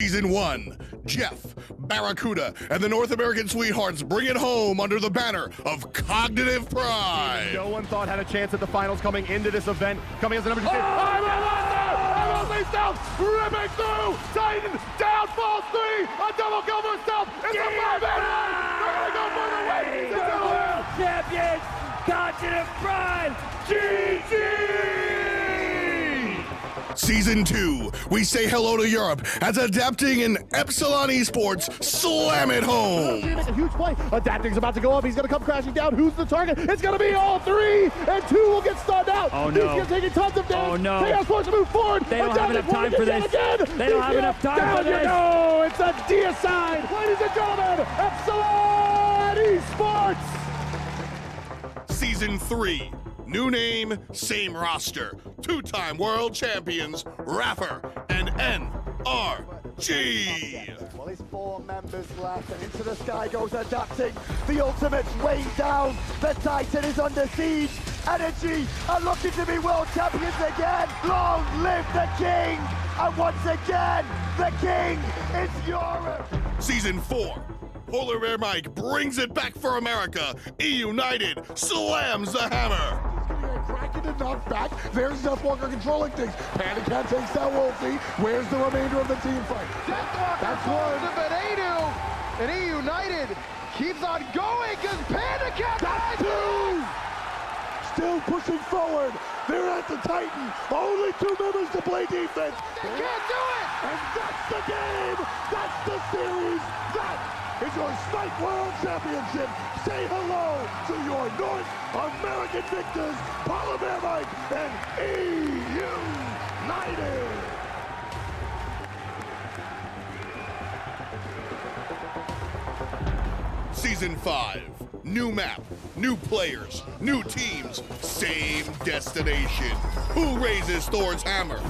Season 1, Jeff, Barracuda, and the North American Sweethearts bring it home under the banner of Cognitive Pride. No one thought had a chance at the finals coming into this event. Coming as the number 2 seed. South, ripping through, Titan, down, falls 3, a double kill for South, it's a 5-8, they're gonna go for the win, the world champions, Cognitive Pride, GG! Season 2, we say hello to Europe as Adapting and Epsilon Esports slam it home. A huge play, Adapting's about to go up, he's gonna come crashing down, who's the target? It's gonna be all 3, and 2 will get stunned out. Oh no. He's taking tons of damage. Oh no. Chaos forced to move forward. They don't have enough time for this. They don't have enough time for this. No, it's a deicide. Ladies and gentlemen, Epsilon Esports. Season 3. New name, same roster. 2-time world champions, Rapper and NRG. Well, there's 4 members left, and into the sky goes Adapting. The ultimate's way down. The Titan is under siege. Energy are looking to be world champions again. Long live the King. And once again, the King is Europe. Season 4. Polar Bear Mike brings it back for America. E-United slams the hammer. Kraken and knocked back. There's Death Walker controlling things. Panda Cat takes that Wolfie. Where's the remainder of the team fight? That's one. But Adu and E-United keeps on going because Panda Cat. That's 2. Still pushing forward. They're at the Titan. Only 2 members to play defense. They can't do it. And that's the game. That's the series. That is your Smite World Championship. Say hello to your North American victors, Polar Bear Mike and E-United. Season 5. New map, new players, new teams, same destination. Who raises Thor's hammer?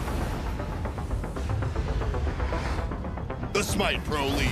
The Smite Pro League.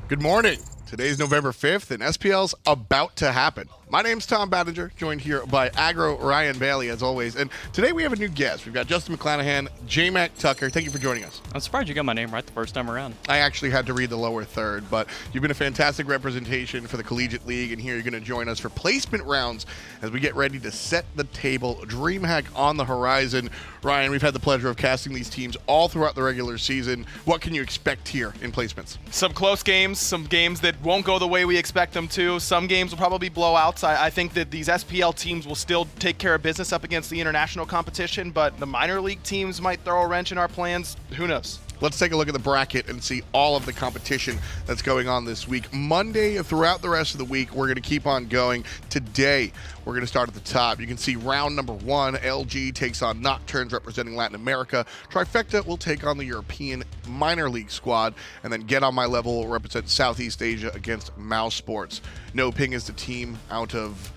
Good morning. Today's November 5th, and SPL's about to happen. My name's Tom Battinger, joined here by Aggro Ryan Bailey, as always. And today we have a new guest. We've got Justin McClanahan, J-Mac Tucker. Thank you for joining us. I'm surprised you got my name right the first time around. I actually had to read the lower third, but you've been a fantastic representation for the Collegiate League, and here you're going to join us for placement rounds as we get ready to set the table. DreamHack on the horizon. Ryan, we've had the pleasure of casting these teams all throughout the regular season. What can you expect here in placements? Some close games, some games that won't go the way we expect them to. Some games will probably be blowouts. I think that these SPL teams will still take care of business up against the international competition, but the minor league teams might throw a wrench in our plans. Who knows? Let's take a look at the bracket and see all of the competition that's going on this week. Monday, throughout the rest of the week, we're going to keep on going. Today, we're going to start at the top. You can see round number 1, LG takes on Nocturnes representing Latin America. Trifecta will take on the European minor league squad. And then Get On My Level will represent Southeast Asia against Mouse Sports. No Ping is the team out of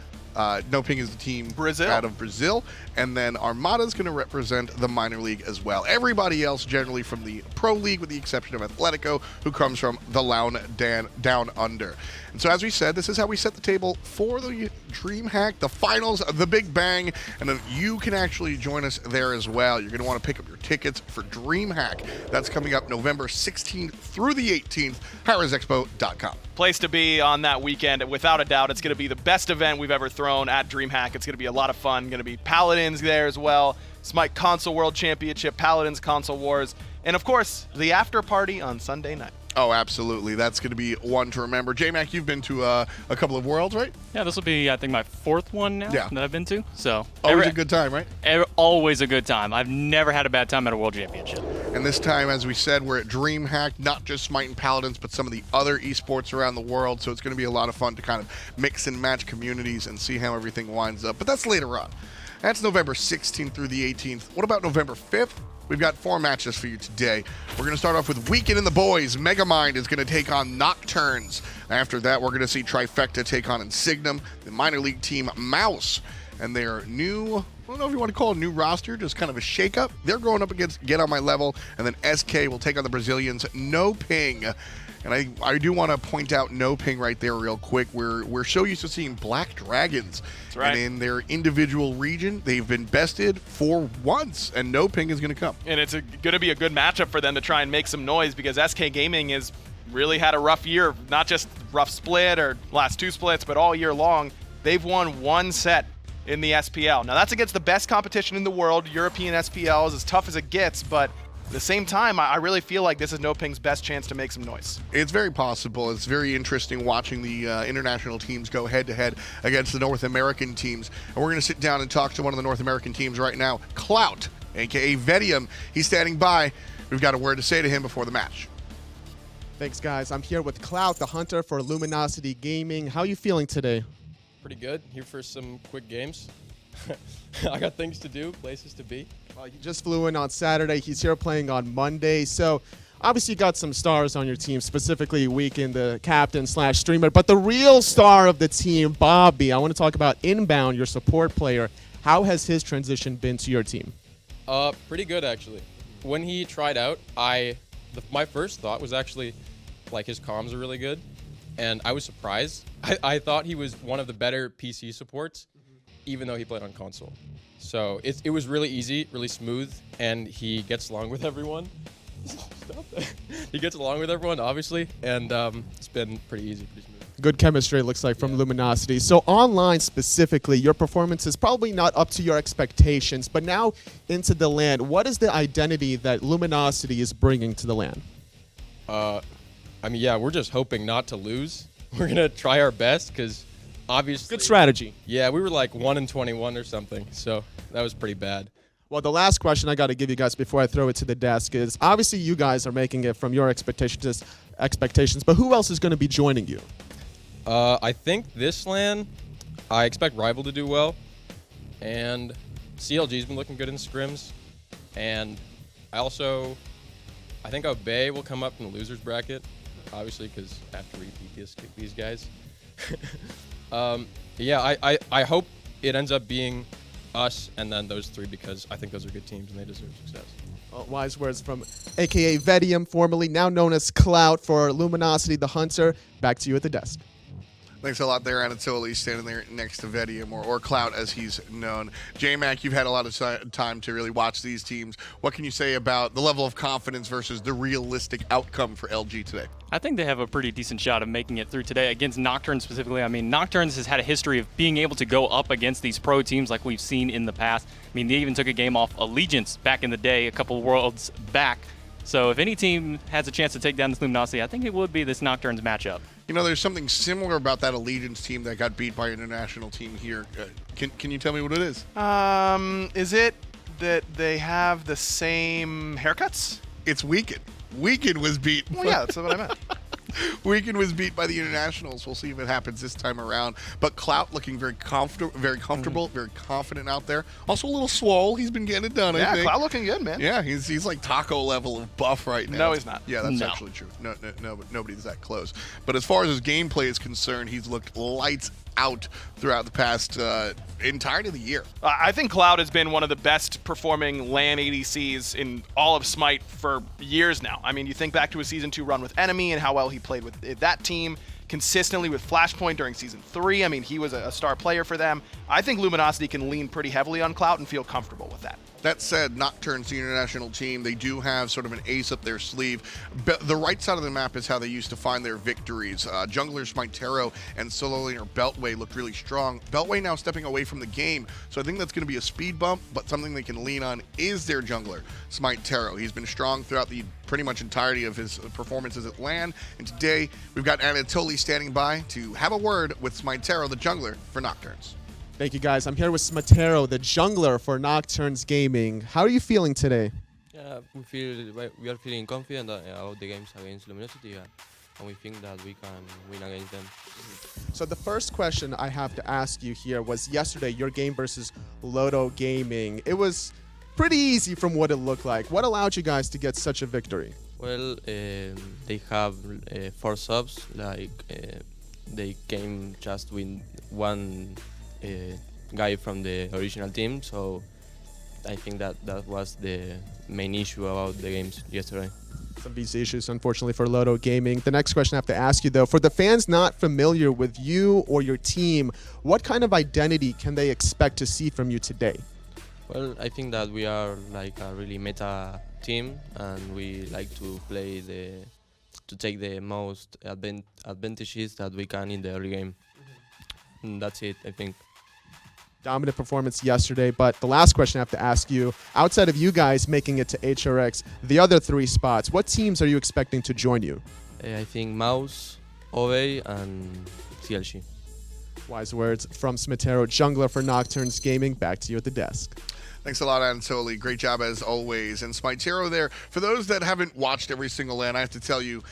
Brazil. out of Brazil, and then Armada is going to represent the minor league as well. Everybody else generally from the pro league, with the exception of Atletico, who comes from the LeaaN down under. And so, as we said, this is how we set the table for the DreamHack, the finals, the Big Bang, and then you can actually join us there as well. You're going to want to pick up your tickets for DreamHack. That's coming up November 16th through the 18th, hi-rezexpo.com. Place to be on that weekend. Without a doubt, it's going to be the best event we've ever thrown at DreamHack. It's going to be a lot of fun. Going to be Paladins there as well. Smite Console World Championship, Paladins Console Wars, and of course, the after party on Sunday night. Oh, absolutely. That's going to be one to remember. J-Mac, you've been to a couple of Worlds, right? Yeah, this will be, I think, my 4th one now that I've been to. So always a good time, right? Always a good time. I've never had a bad time at a World Championship. And this time, as we said, we're at DreamHack, not just Smite and Paladins, but some of the other esports around the world. So it's going to be a lot of fun to kind of mix and match communities and see how everything winds up. But that's later on. That's November 16th through the 18th. What about November 5th? We've got 4 matches for you today. We're going to start off with Weekend in the Boys. Megamind is going to take on Nocturnes. After that, we're going to see Trifecta take on Insignum, the minor league team Mouse, and their new, I don't know if you want to call it a new roster, just kind of a shakeup. They're going up against Get On My Level, and then SK will take on the Brazilians No Ping. And I do want to point out NoPing right there real quick. We're so used to seeing Black Dragons. That's right. And in their individual region, they've been bested for once, and NoPing is going to come. And it's going to be a good matchup for them to try and make some noise, because SK Gaming has really had a rough year, not just rough split or last 2 splits, but all year long. They've won 1 set in the SPL. Now that's against the best competition in the world. European SPL is as tough as it gets, but at the same time, I really feel like this is NoPing's best chance to make some noise. It's very possible. It's very interesting watching the international teams go head-to-head against the North American teams. And we're going to sit down and talk to one of the North American teams right now, Clout, a.k.a. Vedium. He's standing by. We've got a word to say to him before the match. Thanks, guys. I'm here with Clout, the hunter for Luminosity Gaming. How are you feeling today? Pretty good. Here for some quick games. I got things to do, places to be. Well, he just flew in on Saturday. He's here playing on Monday. So obviously you got some stars on your team, specifically Weekend, the captain/streamer. But the real star of the team, Bobby, I want to talk about Inbowned, your support player. How has his transition been to your team? Pretty good, actually. When he tried out, my first thought was actually, like, his comms are really good. And I was surprised. I thought he was one of the better PC supports, even though he played on console. So it was really easy, really smooth, and he gets along with everyone. Stop that. He gets along with everyone, obviously, and it's been pretty easy, pretty smooth. Good chemistry, it looks like, from Luminosity. So online specifically, your performance is probably not up to your expectations, but now into the LeaaN, what is the identity that Luminosity is bringing to the LeaaN? I mean, yeah, we're just hoping not to lose. We're going to try our best because obviously... Good strategy. Yeah, we were like 1-21 or something, so that was pretty bad. Well, the last question I got to give you guys before I throw it to the desk is, obviously you guys are making it from your expectations, but who else is going to be joining you? I think this LeaaN, I expect Rival to do well, and CLG's been looking good in scrims, and I think Obey will come up in the losers bracket, obviously, because I have to repeat these guys. Yeah, I hope it ends up being us and then those 3, because I think those are good teams and they deserve success. Well, wise words from a.k.a. Vedium, formerly now known as Clout for Luminosity the Hunter. Back to you at the desk. Thanks a lot there, Anatoly, standing there next to Vedium, or Clout as he's known. J-Mac, you've had a lot of time to really watch these teams. What can you say about the level of confidence versus the realistic outcome for LG today? I think they have a pretty decent shot of making it through today against Nocturnes specifically. I mean, Nocturnes has had a history of being able to go up against these pro teams like we've seen in the past. I mean, they even took a game off Allegiance back in the day, a couple worlds back. So if any team has a chance to take down this Luminosity, I think it would be this Nocturnes matchup. You know, there's something similar about that Allegiance team that got beat by an international team here. Can you tell me what it is? Is it that they have the same haircuts? It's Weekend. Weekend was beat. Well, yeah, that's what I meant. Weekend was beat by the internationals. We'll see if it happens this time around. But Clout looking very comfortable, very confident out there. Also a little swole. He's been getting it done, I think. Yeah, Clout looking good, man. Yeah, he's like taco level of buff right now. No, he's not. Yeah, that's actually true. No, nobody's that close. But as far as his gameplay is concerned, he's looked lights out throughout the past entirety of the year. I think Clout has been one of the best performing LeaaN ADCs in all of Smite for years now. I mean, you think back to his Season 2 run with Enemy and how well he played with that team, consistently with Flashpoint during Season 3. I mean, he was a star player for them. I think Luminosity can lean pretty heavily on Clout and feel comfortable with that. That said, Nocturnes, the international team, they do have sort of an ace up their sleeve. The right side of the map is how they used to find their victories. Junglers Terra and solo laner Beltway looked really strong. Beltway now stepping away from the game, so I think that's going to be a speed bump, but something they can lean on is their jungler, Terra. He's been strong throughout the pretty much entirety of his performances at LeaaN, and today we've got Anatoly standing by to have a word with Terra, the jungler for Nocturnes. Thank you, guys. I'm here with Smitero, the jungler for Nocturns Gaming. How are you feeling today? Yeah, we are feeling confident about the games against Luminosity, and we think that we can win against them. So the first question I have to ask you here was yesterday, your game versus Loto Gaming. It was pretty easy from what it looked like. What allowed you guys to get such a victory? Well, they have 4 subs, they came just with one guy from the original team, so I think that was the main issue about the games yesterday. Some visa issues, unfortunately, for Loto Gaming. The next question I have to ask you, though, for the fans not familiar with you or your team, what kind of identity can they expect to see from you today? Well, I think that we are like a really meta team, and we like to play to take the most advantages that we can in the early game. And that's it, I think. Dominant performance yesterday, but the last question I have to ask you, outside of you guys making it to HRX, the other 3 spots, what teams are you expecting to join you? I think Mouse, Ove, and CLG. Wise words from Smitero, jungler for Nocturns Gaming. Back to you at the desk. Thanks a lot, Ansoli. Great job as always. And SmiteVOD there. For those that haven't watched every single LeaaN, I have to tell you,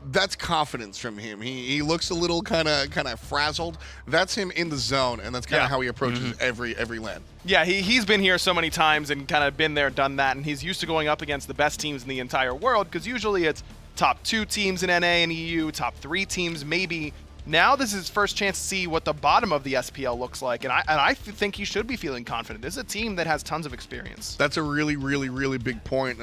that's confidence from him. He looks a little kind of frazzled. That's him in the zone, and that's kind of how he approaches every LeaaN. Yeah, he's been here so many times and kind of been there, done that, and he's used to going up against the best teams in the entire world, because usually it's top 2 teams in NA and EU, top 3 teams maybe. Now this is his first chance to see what the bottom of the SPL looks like, and I think he should be feeling confident. This is a team that has tons of experience. That's a really, really, really big point.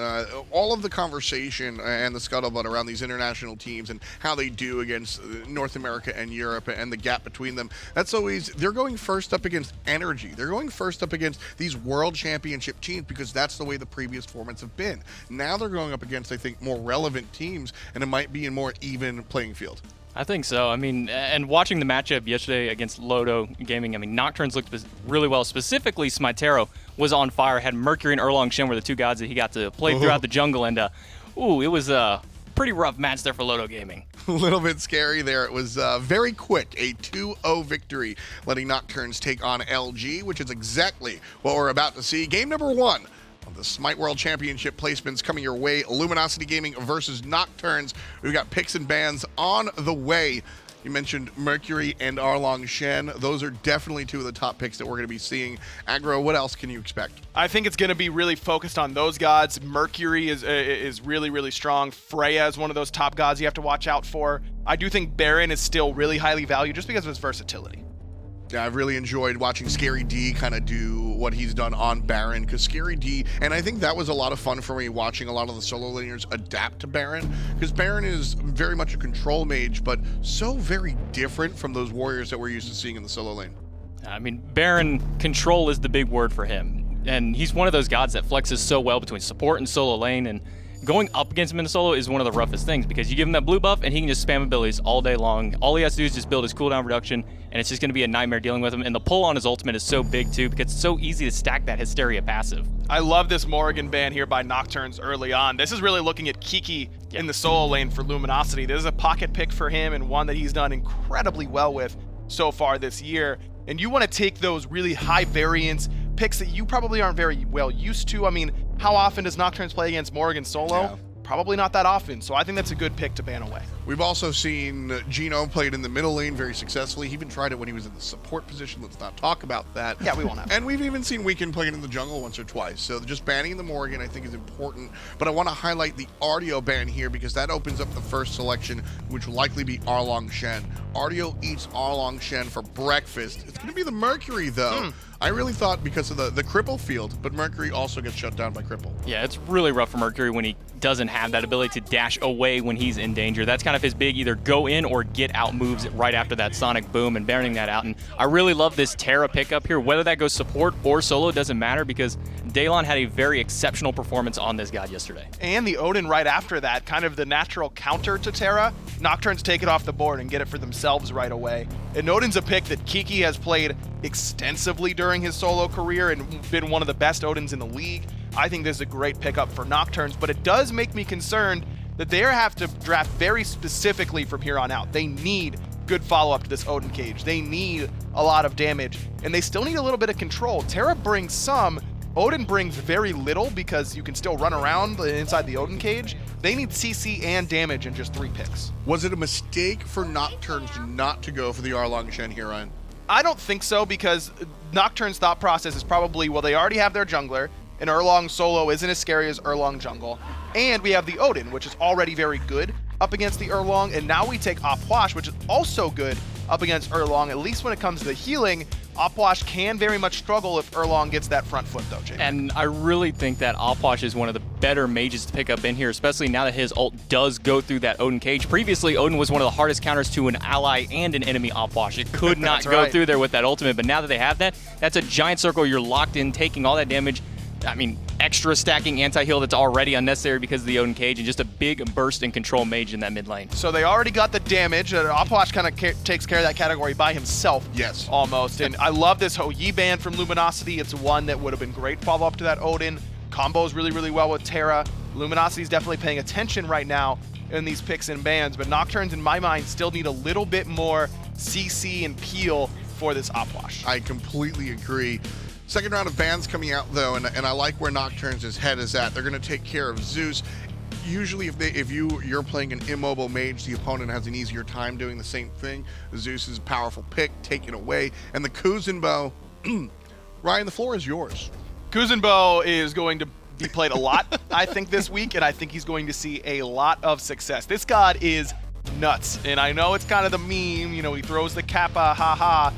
All of the conversation and the scuttlebutt around these international teams and how they do against North America and Europe and the gap between them, that's always, they're going first up against Energy. They're going first up against these world championship teams because that's the way the previous formats have been. Now they're going up against, I think, more relevant teams, and it might be a more even playing field. I think so. I mean, and watching the matchup yesterday against Loto Gaming, I mean, Nocturnes looked really well. Specifically, Smitero was on fire, had Mercury and Erlang Shen were the 2 gods that he got to play throughout the jungle, and it was a pretty rough match there for Loto Gaming. A little bit scary there. It was very quick, a 2-0 victory, letting Nocturnes take on LG, which is exactly what we're about to see. Game number 1. The Smite World Championship placements coming your way. Luminosity Gaming versus Nocturnes. We've got picks and bans on the way. You mentioned Mercury and Erlang Shen. Those are definitely 2 of the top picks that we're going to be seeing. Aggro, what else can you expect? I think it's going to be really focused on those gods. Mercury is really, really strong. Freya is one of those top gods you have to watch out for. I do think Baron is still really highly valued just because of his versatility. Yeah, I've really enjoyed watching Scary D kind of do what he's done on Baron, because Scary D, and I think that was a lot of fun for me watching a lot of the solo laners adapt to Baron, because Baron is very much a control mage, but so very different from those warriors that we're used to seeing in the solo lane. I mean, Baron, control is the big word for him, and he's one of those gods that flexes so well between support and solo lane, and going up against him in solo is one of the roughest things, because you give him that blue buff and he can just spam abilities all day long. All he has to do is just build his cooldown reduction, and it's just going to be a nightmare dealing with him. And the pull on his ultimate is so big too, because it's so easy to stack that Hysteria passive. I love this Morrigan ban here by Nocturnes early on. This is really looking at Kiki in the solo lane for Luminosity. This is a pocket pick for him, and one that he's done incredibly well with so far this year. And you want to take those really high variance picks that you probably aren't very well used to. I mean, how often does Nocturnes play against Morrigan solo? Yeah. Probably not that often, so I think that's a good pick to ban away. We've also seen Geno played in the middle lane very successfully. He even tried it when he was in the support position. Let's not talk about that. Yeah, we won't have. And we've even seen Weekend playing in the jungle once or twice. So just banning the Morrigan, I think, is important. But I want to highlight the Artio ban here, because that opens up the first selection, which will likely be Erlang Shen. Artio eats Erlang Shen for breakfast. It's going to be the Mercury, though. I really thought because of the cripple field, but Mercury also gets shut down by cripple. Yeah, it's really rough for Mercury when he doesn't have that ability to dash away when he's in danger. That's kind of his big either go in or get out moves right after that sonic boom and banning that out. And I really love this Terra pickup here. Whether that goes support or solo doesn't matter, because Daelon had a very exceptional performance on this god yesterday. And the Odin right after that, kind of the natural counter to Terra. Nocturnes take it off the board and get it for themselves right away. And Odin's a pick that Kiki has played extensively during his solo career and been one of the best Odins in the league. I think this is a great pickup for Nocturnes, but it does make me concerned that they have to draft very specifically from here on out. They need good follow-up to this Odin cage. They need a lot of damage, and they still need a little bit of control. Terra brings some, Odin brings very little, because you can still run around inside the Odin cage. They need CC and damage in just 3 picks. Was it a mistake for Nocturnes not to go for the Erlang Shen here, Ryan? I don't think so, because Nocturne's thought process is probably, well, they already have their jungler, and Erlang solo isn't as scary as Erlang jungle. And we have the Odin, which is already very good up against the Erlang, and now we take Puch, which is also good up against Erlang. At least when it comes to the healing, Puch can very much struggle if Erlang gets that front foot, though, Jing. And I really think that Puch is one of the better mages to pick up in here, especially now that his ult does go through that Odin cage. Previously, Odin was one of the hardest counters to an ally and an enemy opwash. It could not go through there with that ultimate, but now that they have that, that's a giant circle. You're locked in, taking all that damage. I mean, extra stacking anti-heal that's already unnecessary because of the Odin cage, and just a big burst and control mage in that mid lane. So they already got the damage. Opwash kind of takes care of that category by himself. Yes. Almost. And I love this Yi ban from Luminosity. It's one that would have been great follow-up to that Odin. Combos really, really well with Terra. Luminosity is definitely paying attention right now in these picks and bans, but Nocturnes, in my mind, still need a little bit more CC and peel for this Opwash. I completely agree. Second round of bans coming out though, and I like where Nocturnes' head is at. They're going to take care of Zeus. Usually if you're playing an immobile mage, the opponent has an easier time doing the same thing. Zeus is a powerful pick, take it away. And the Kuzenbo, Ryan, the floor is yours. Kuzenbo is going to be played a lot, I think, this week, and I think he's going to see a lot of success. This god is nuts, and I know it's kind of the meme, you know, he throws the kappa, haha,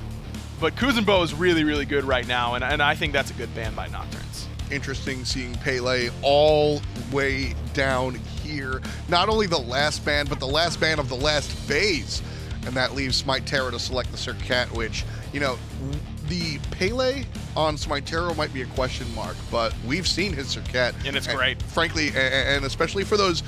but Kuzenbo is really, really good right now, and I think that's a good ban by Nocturnes. Interesting seeing Pele all way down here. Not only the last ban, but the last ban of the last phase, and that leaves SmiteTerra to select the Serqet, which, you know, the Pele on SmiteTerra might be a question mark, but we've seen his Serqet, and it's great. Frankly, and especially for those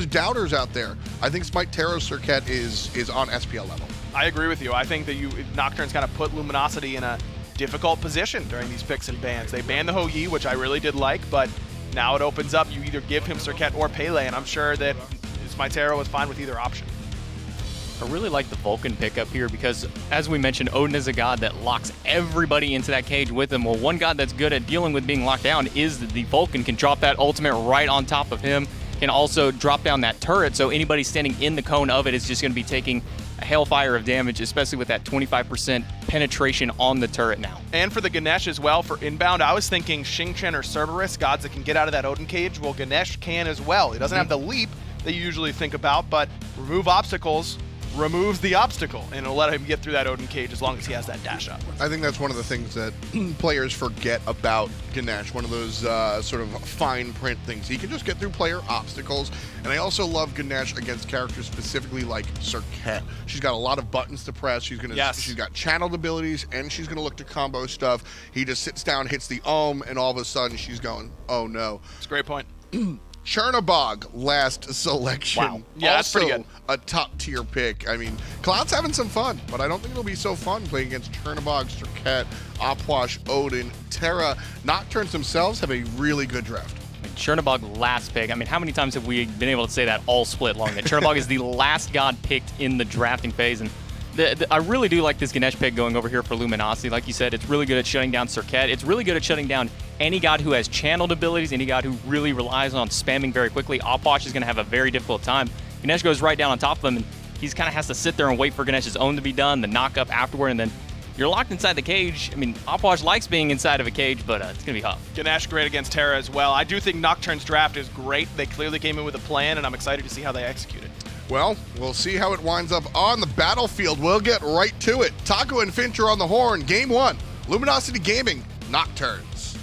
doubters out there, I think SmiteTerra's Serqet is on SPL level. I agree with you. I think that Nocturnes kind of put Luminosity in a difficult position during these picks and bans. They banned the Yi, which I really did like, but now it opens up. You either give him Serqet or Pele, and I'm sure that SmiteTerra was fine with either option. I really like the Vulcan pickup here because, as we mentioned, Odin is a god that locks everybody into that cage with him. Well, one god that's good at dealing with being locked down is the Vulcan. Can drop that ultimate right on top of him, can also drop down that turret, so anybody standing in the cone of it is just going to be taking a hailfire of damage, especially with that 25% penetration on the turret now. And for the Ganesha as well, for Inbound, I was thinking Xingqian or Cerberus, gods that can get out of that Odin cage. Well, Ganesh can as well. He doesn't have the leap that you usually think about, but remove obstacles, removes the obstacle, and it'll let him get through that Odin cage as long as he has that dash up. I think that's one of the things that players forget about Ganesh, one of those sort of fine print things. He can just get through player obstacles, and I also love Ganesh against characters specifically like Serqet. She's got a lot of buttons to press. She's got channeled abilities, and she's gonna look to combo stuff. He just sits down, hits the ohm, and all of a sudden she's going, oh no. It's a great point. Chernobog, last selection. Wow. Yeah, that's pretty good. A top tier pick. I mean, Clout's having some fun, but I don't think it'll be so fun playing against Chernobog, Serqet, Opwash, Odin, Terra. Nocturnes themselves have a really good draft. Chernobog last pick. I mean, how many times have we been able to say that all split long? That Chernobog is the last god picked in the drafting phase, and I really do like this Ganesh pick going over here for Luminosity. Like you said, it's really good at shutting down Serqet. It's really good at shutting down any god who has channeled abilities, any god who really relies on spamming very quickly. Opwash is going to have a very difficult time. Ganesh goes right down on top of him, and he kind of has to sit there and wait for Ganesh's own to be done, the knock up afterward, and then you're locked inside the cage. I mean, Opwash likes being inside of a cage, but it's going to be tough. Ganesh great against Terra as well. I do think Nocturne's draft is great. They clearly came in with a plan, and I'm excited to see how they execute it. Well, we'll see how it winds up on the battlefield. We'll get right to it. Taco and Finch are on the horn. Game 1, Luminosity Gaming, Nocturnes.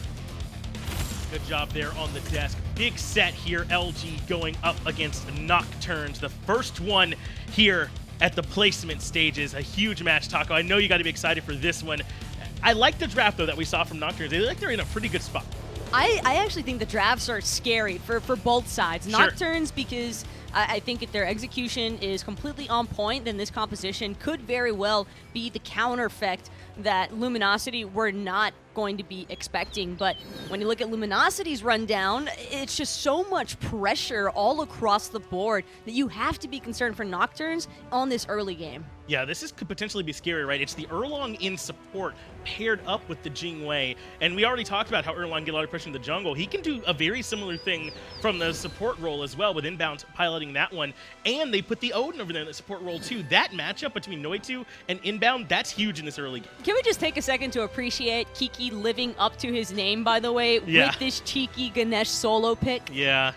Good job there on the desk. Big set here, LG going up against Nocturnes. The first one here at the placement stages. A huge match, Taco. I know you got to be excited for this one. I like the draft, though, that we saw from Nocturnes. They look like they're in a pretty good spot. I actually think the drafts are scary for both sides. Sure. Nocturnes, because I think if their execution is completely on point, then this composition could very well be the counter effect that Luminosity were not going to be expecting. But when you look at Luminosity's rundown, it's just so much pressure all across the board that you have to be concerned for Nocturnes on this early game. Yeah, this could potentially be scary, right? It's the Erlang in support paired up with the Jing Wei. And we already talked about how Erlang get a lot of pressure in the jungle. He can do a very similar thing from the support role as well, with Inbound piloting that one. And they put the Odin over there in the support role too. That matchup between Noitu and Inbound, that's huge in this early game. Can we just take a second to appreciate Kiki living up to his name, by the way, with this cheeky Ganesh solo pick? Yeah.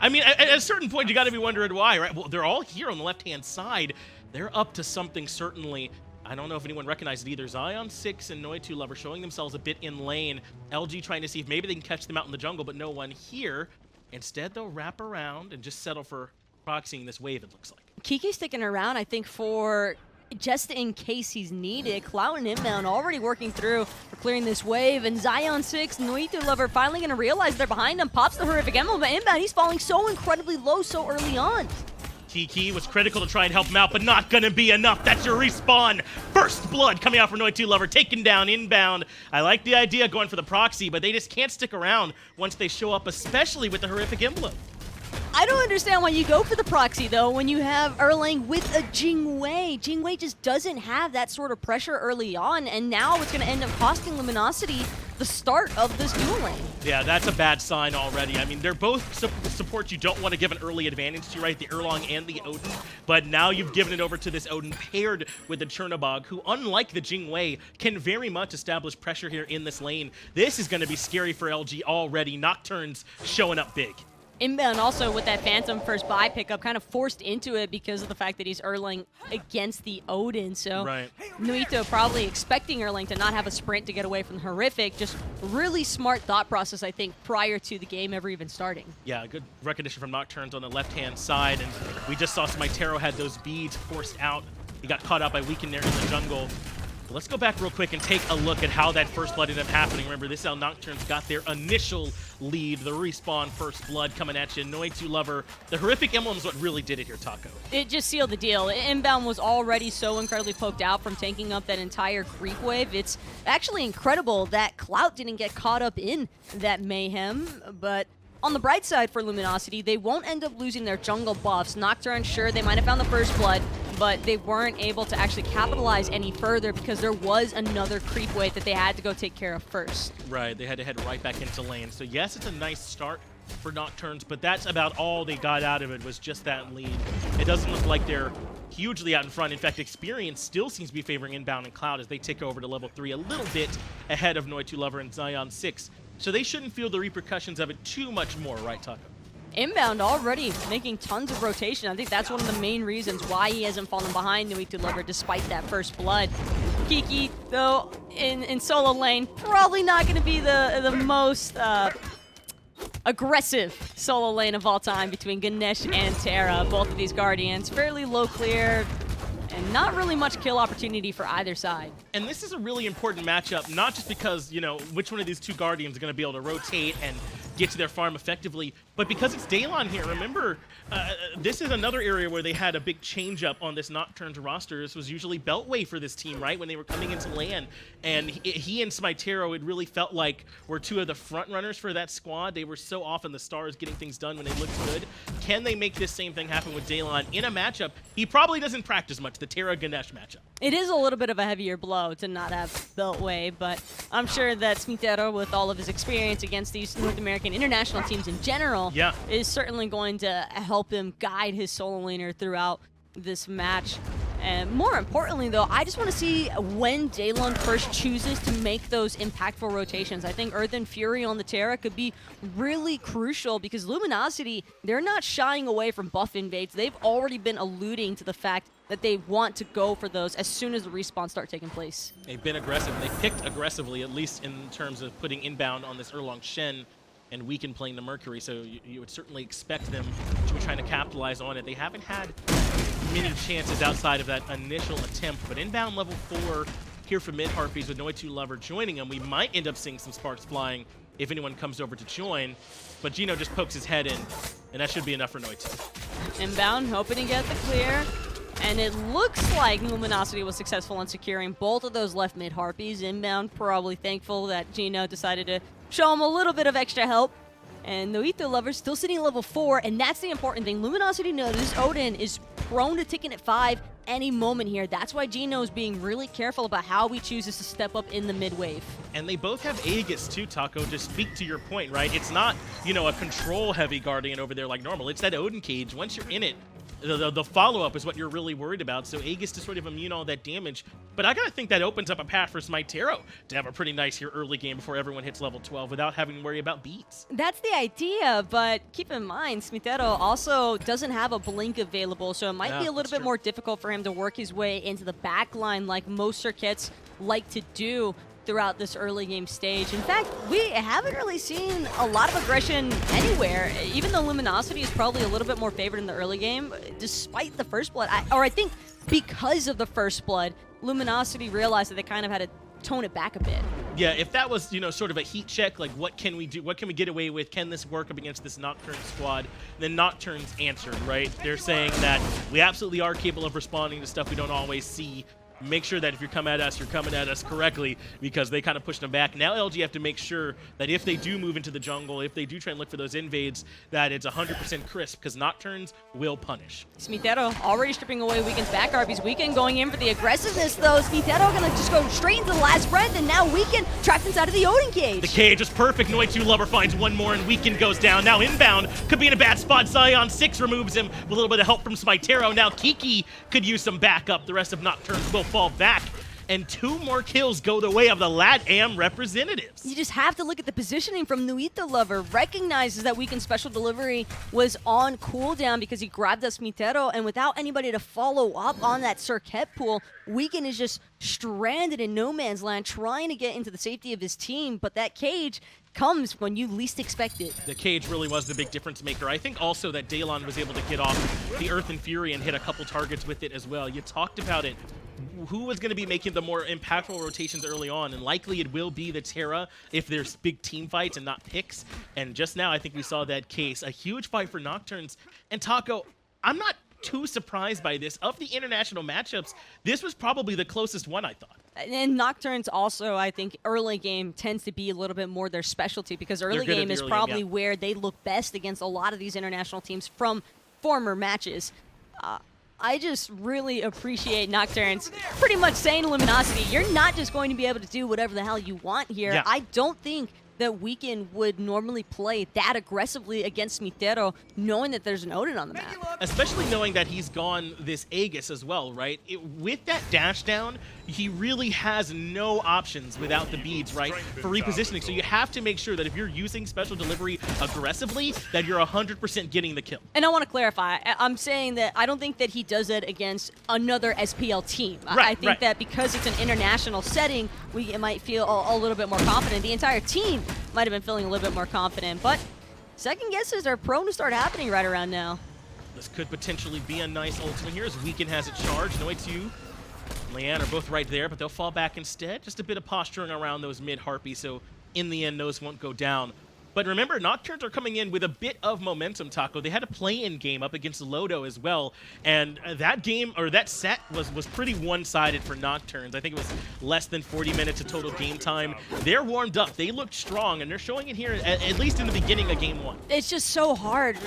I mean, at a certain point, you got to be wondering why, right? Well, they're all here on the left-hand side. They're up to something, certainly. I don't know if anyone recognized it either. Zaionsix and Noitulover showing themselves a bit in lane. LG trying to see if maybe they can catch them out in the jungle, but no one here. Instead, they'll wrap around and just settle for proxying this wave, it looks like. Kiki sticking around, I think, for just in case he's needed. Clout and Inbound already working through for clearing this wave, and Zaionsix, Noitulover finally going to realize they're behind him, pops the horrific emblem, but Inbound, he's falling so incredibly low so early on. Kiki was critical to try and help him out, but not gonna be enough. That's your respawn. First blood coming out from Noitulover, taken down Inbound. I like the idea going for the proxy, but they just can't stick around once they show up, especially with the horrific emblem. I don't understand why you go for the proxy, though, when you have Erlang with a Jing Wei. Jing Wei just doesn't have that sort of pressure early on, and now it's going to end up costing Luminosity the start of this duel lane. Yeah, that's a bad sign already. I mean, they're both supports you don't want to give an early advantage to, right? The Erlang and the Odin. But now you've given it over to this Odin paired with the Chernobog, who, unlike the Jing Wei, can very much establish pressure here in this lane. This is going to be scary for LG already. Nocturnes showing up big. Inbound also with that Phantom first buy pickup, kind of forced into it because of the fact that he's Erlang against the Odin. So Noito probably expecting Erlang to not have a sprint to get away from the horrific. Just really smart thought process, I think, prior to the game ever even starting. Yeah, good recognition from Nocturnes on the left-hand side. And we just saw SmiteVOD had those beads forced out. He got caught out by Weaken there in the jungle. Let's go back real quick and take a look at how that first blood ended up happening. Remember, this is how Nocturnes got their initial lead, the respawn first blood coming at you. Noitulover, the horrific emblem is what really did it here, Taco. It just sealed the deal. Inbound was already so incredibly poked out from tanking up that entire creep wave. It's actually incredible that Clout didn't get caught up in that mayhem, but on the bright side for Luminosity, they won't end up losing their jungle buffs. Nocturne, sure, they might have found the first blood, but they weren't able to actually capitalize any further because there was another creep wave that they had to go take care of first. Right, they had to head right back into lane. So yes, it's a nice start for Nocturnes, but that's about all they got out of it was just that lead. It doesn't look like they're hugely out in front. In fact, experience still seems to be favoring Inbound and Cloud as they tick over to level 3 a little bit ahead of Noitulover and Zaionsix. So they shouldn't feel the repercussions of it too much more, right, Taco? Inbound already making tons of rotation. I think that's one of the main reasons why he hasn't fallen behind Noitulover despite that first blood. Kiki, though, in solo lane, probably not going to be the most aggressive solo lane of all time between Ganesha and Terra. Both of these Guardians, fairly low clear, and not really much kill opportunity for either side. And this is a really important matchup, not just because, you know, which one of these two Guardians is going to be able to rotate and get to their farm effectively, but because it's Daelon here. Remember, this is another area where they had a big change-up on this Nocturnes roster. This was usually Beltway for this team, right, when they were coming into LeaaN. And he and SmiteVOD, it really felt like were two of the front runners for that squad. They were so often the stars getting things done when they looked good. Can they make this same thing happen with Daelon in a matchup he probably doesn't practice much, the Terra-Ganesh matchup? It is a little bit of a heavier blow to not have Beltway, but I'm sure that SmiteVOD, with all of his experience against these North American international teams in general, is certainly going to help him guide his solo laner throughout this match. And more importantly, though, I just want to see when Daelon first chooses to make those impactful rotations. I think Earth and Fury on the Terra could be really crucial because Luminosity, they're not shying away from buff invades. They've already been alluding to the fact that they want to go for those as soon as the respawns start taking place. They've been aggressive. They picked aggressively, at least in terms of putting Inbound on this Erlang Shen and Weaken playing the Mercury, so you would certainly expect them to be trying to capitalize on it. They haven't had many chances outside of that initial attempt, but Inbound level 4 here for mid-Harpies with Noitulover joining them. We might end up seeing some sparks flying if anyone comes over to join, but Geno just pokes his head in, and that should be enough for Noito. Inbound hoping to get the clear. And it looks like Luminosity was successful in securing both of those left mid Harpies. Inbound probably thankful that Geno decided to show him a little bit of extra help. And Noitulover still sitting at level 4, and that's the important thing. Luminosity knows this Odin is prone to ticking at 5 any moment here. That's why Geno is being really careful about how he chooses to step up in the mid wave. And they both have Aegis too, Taco, to speak to your point, right? It's not, you know, a control-heavy Guardian over there like normal. It's that Odin cage. Once you're in it, the follow-up is what you're really worried about. So Aegis to sort of immune all that damage. But I gotta think that opens up a path for SmiteVOD to have a pretty nice here early game before everyone hits level 12 without having to worry about beats. That's the idea, but keep in mind, SmiteVOD also doesn't have a blink available, so it might be a little bit more difficult for him to work his way into the back line like most Serqets like to do. throughout this early game stage. In fact, we haven't really seen a lot of aggression anywhere, even though Luminosity is probably a little bit more favored in the early game, despite the first blood. I think because of the first blood, Luminosity realized that they kind of had to tone it back a bit. Yeah, if that was, sort of a heat check, like what can we do? What can we get away with? Can this work up against this Nocturne squad? Then Nocturnes answered, right? They're saying that we absolutely are capable of responding to stuff we don't always see. Make sure that if you're coming at us correctly, because they kind of pushed them back. Now LG have to make sure that if they do move into the jungle, if they do try and look for those invades, that it's 100% crisp, because Nocturnes will punish. SmiteVOD already stripping away Weekend's back RBs. Weekend going in for the aggressiveness, though. SmiteVOD gonna just go straight into the last breath, and now Weekend trapped inside of the Odin cage. The cage is perfect. Noitulover finds one more, and Weekend goes down. Now Inbound could be in a bad spot. Zaionsix removes him with a little bit of help from SmiteVOD. Now Kiki could use some backup. The rest of Nocturnes will fall back, and 2 more kills go the way of the LATAM representatives. You just have to look at the positioning from Noitulover. Recognizes that Weekend's special delivery was on cooldown because he grabbed that SmiteVOD, and without anybody to follow up on that Serqet pool, Weekend is just stranded in no man's land trying to get into the safety of his team, but that cage comes when you least expect it. The cage really was the big difference maker. I think also that Daelon was able to get off the Earth and Fury and hit a couple targets with it as well. You talked about it. Who was going to be making the more impactful rotations early on? And likely it will be the Terra if there's big team fights and not picks. And just now I think we saw that case. A huge fight for Nocturnes. And Taco, I'm not too surprised by this. Of the international matchups, this was probably the closest one, I thought. And Nocturnes also, I think, early game tends to be a little bit more their specialty, because early game is probably where they look best against a lot of these international teams from former matches. I just really appreciate Nocturnes pretty much saying to Luminosity, you're not just going to be able to do whatever the hell you want here. Yeah. I don't think that Weekend would normally play that aggressively against SmiteVOD, knowing that there's an Odin on the map. Especially knowing that he's gone this Aegis as well, right? With that dash down, he really has no options without the beads, right, for repositioning. So you have to make sure that if you're using special delivery aggressively, that you're 100% getting the kill. And I want to clarify, I'm saying that I don't think that he does it against another SPL team. I think that because it's an international setting, we might feel a little bit more confident. The entire team might have been feeling a little bit more confident, but second guesses are prone to start happening right around now. This could potentially be a nice ultimate here as Weekend has it charged. Noitu, LeaaN are both right there, but they'll fall back instead. Just a bit of posturing around those mid-harpies, so in the end, those won't go down. But remember, Nocturnes are coming in with a bit of momentum, Taco. They had a play-in game up against Lodo as well, and that game, or that set, was pretty one-sided for Nocturnes. I think it was less than 40 minutes of total game time. They're warmed up. They looked strong, and they're showing it here, at least in the beginning of game 1. It's just so hard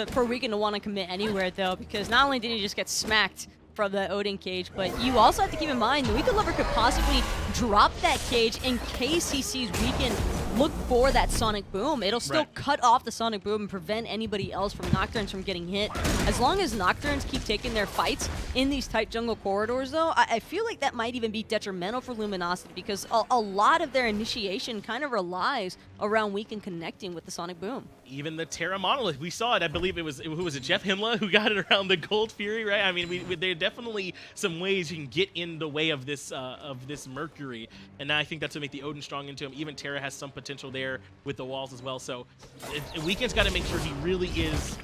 for Weekend to want to commit anywhere, though, because not only did he just get smacked from the Odin cage, but you also have to keep in mind Noitulover could possibly drop that cage in case he sees Weekend look for that sonic boom. It'll still cut off the sonic boom and prevent anybody else from Nocturnes from getting hit. As long as Nocturnes keep taking their fights in these tight jungle corridors, though, I feel like that might even be detrimental for Luminosity, because a lot of their initiation kind of relies around Weekend connecting with the sonic boom. Even the Terra monolith, we saw it. I believe it was, who was it, Jeff Himla who got it around the Gold Fury, right? I mean, there are definitely some ways you can get in the way of this Mercury, and now I think that's what make the Odin strong into him. Even Terra has some potential there with the walls as well. So Weekend's got to make sure he really is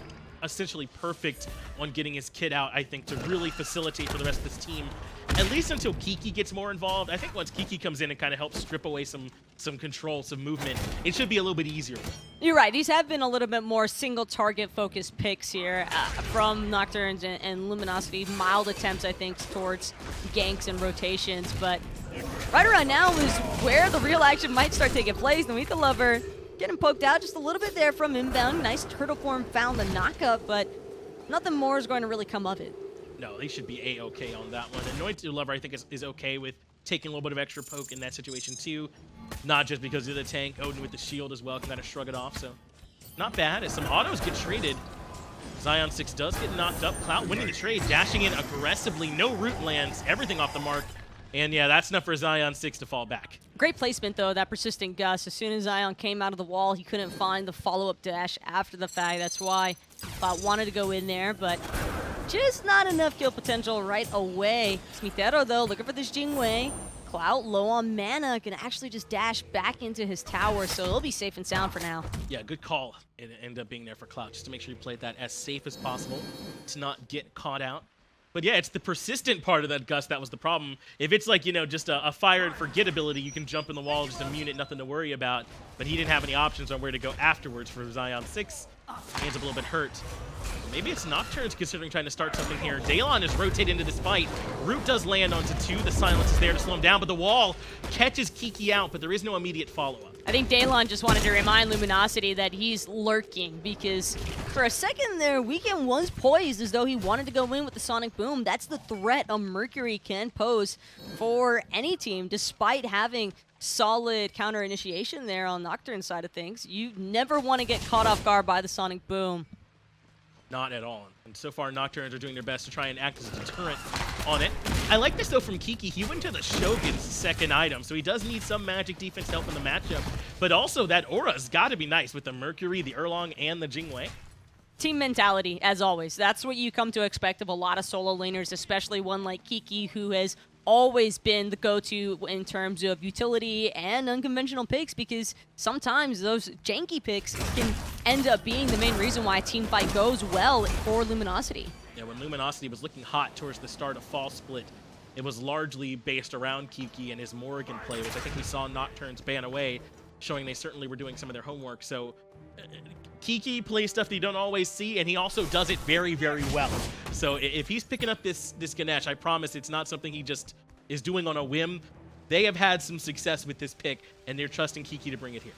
essentially perfect on getting his kid out, I think, to really facilitate for the rest of this team, at least until Kiki gets more involved. I think once Kiki comes in and kind of helps strip away some control, some movement, it should be a little bit easier. You're right. These have been a little bit more single target focused picks here from Nocturnes and Luminosity. Mild attempts, I think, towards ganks and rotations, but right around now is where the real action might start taking place. Noitulover getting poked out just a little bit there from Inbound. Nice turtle form, found the knockup, but nothing more is going to really come of it. No, they should be A-okay on that one. And Noitulover, I think, is okay with taking a little bit of extra poke in that situation too. Not just because of the tank. Odin with the shield as well can kind of shrug it off. So not bad as some autos get traded. Zaionsix does get knocked up. Clout winning the trade, dashing in aggressively. No root lands, everything off the mark. And yeah, that's enough for Zaionsix to fall back. Great placement, though, that persistent gust. As soon as Zion came out of the wall, he couldn't find the follow-up dash after the fact. That's why Clout wanted to go in there, but just not enough kill potential right away. SmiteVOD, though, looking for this Jing. Clout, low on mana, can actually just dash back into his tower, so he'll be safe and sound for now. Yeah, good call. It ended up being there for Clout, just to make sure you played that as safe as possible to not get caught out. But yeah, it's the persistent part of that gust that was the problem. If it's like, you know, just a fire and forget ability, you can jump in the wall, just immune it, nothing to worry about. But he didn't have any options on where to go afterwards for Zaionsix. He ends up a little bit hurt. Maybe it's Nocturnes considering trying to start something here. Daelon is rotated into this fight. Root does land onto 2. The silence is there to slow him down, but the wall catches Kiki out, but there is no immediate follow-up. I think Daelon just wanted to remind Luminosity that he's lurking, because for a second there, Weekend was poised as though he wanted to go in with the Sonic Boom. That's the threat a Mercury can pose for any team, despite having solid counter initiation there on Nocturne's side of things. You never want to get caught off guard by the Sonic Boom. Not at all. And so far, Nocturnes are doing their best to try and act as a deterrent on it. I like this, though, from Kiki. He went to the Shogun's second item, so he does need some magic defense to help in the matchup. But also, that aura's got to be nice with the Mercury, the Erlang, and the Jing. Team mentality, as always. That's what you come to expect of a lot of solo laners, especially one like Kiki, who has always been the go-to in terms of utility and unconventional picks, because sometimes those janky picks can end up being the main reason why a team fight goes well for Luminosity. Yeah, when Luminosity was looking hot towards the start of Fall Split, it was largely based around Kiki and his Morrigan play, which I think we saw Nocturnes ban away, showing they certainly were doing some of their homework. So Kiki plays stuff that you don't always see, and he also does it very, very well. So if he's picking up this Ganesha, I promise it's not something he just is doing on a whim. They have had some success with this pick, and they're trusting Kiki to bring it here.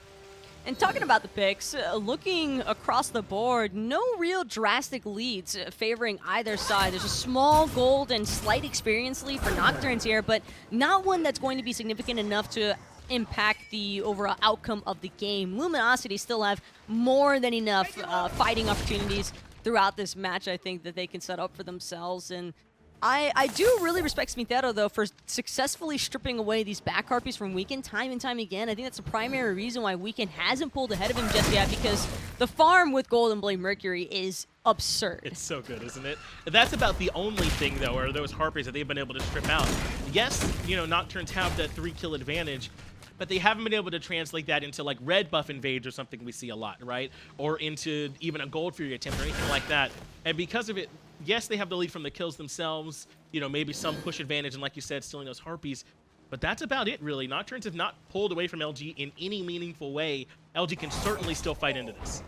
And talking about the picks, looking across the board, no real drastic leads favoring either side. There's a small gold and slight experience lead for Nocturnes here, but not one that's going to be significant enough to impact the overall outcome of the game. Luminosity still have more than enough fighting opportunities throughout this match, I think, that they can set up for themselves. And I do really respect SmiteVOD, though, for successfully stripping away these back harpies from Weekend time and time again. I think that's the primary reason why Weekend hasn't pulled ahead of him just yet, because the farm with Golden Blade Mercury is absurd. It's so good, isn't it? That's about the only thing, though, are those harpies that they've been able to strip out. Yes, you know, Nocturnes have that 3-kill advantage, but they haven't been able to translate that into like red buff invades or something we see a lot, right? Or into even a Gold Fury attempt or anything like that. And because of it, yes, they have the lead from the kills themselves, you know, maybe some push advantage, and like you said, stealing those harpies. But that's about it, really. Nocturnes have not pulled away from LG in any meaningful way. LG can certainly still fight into this.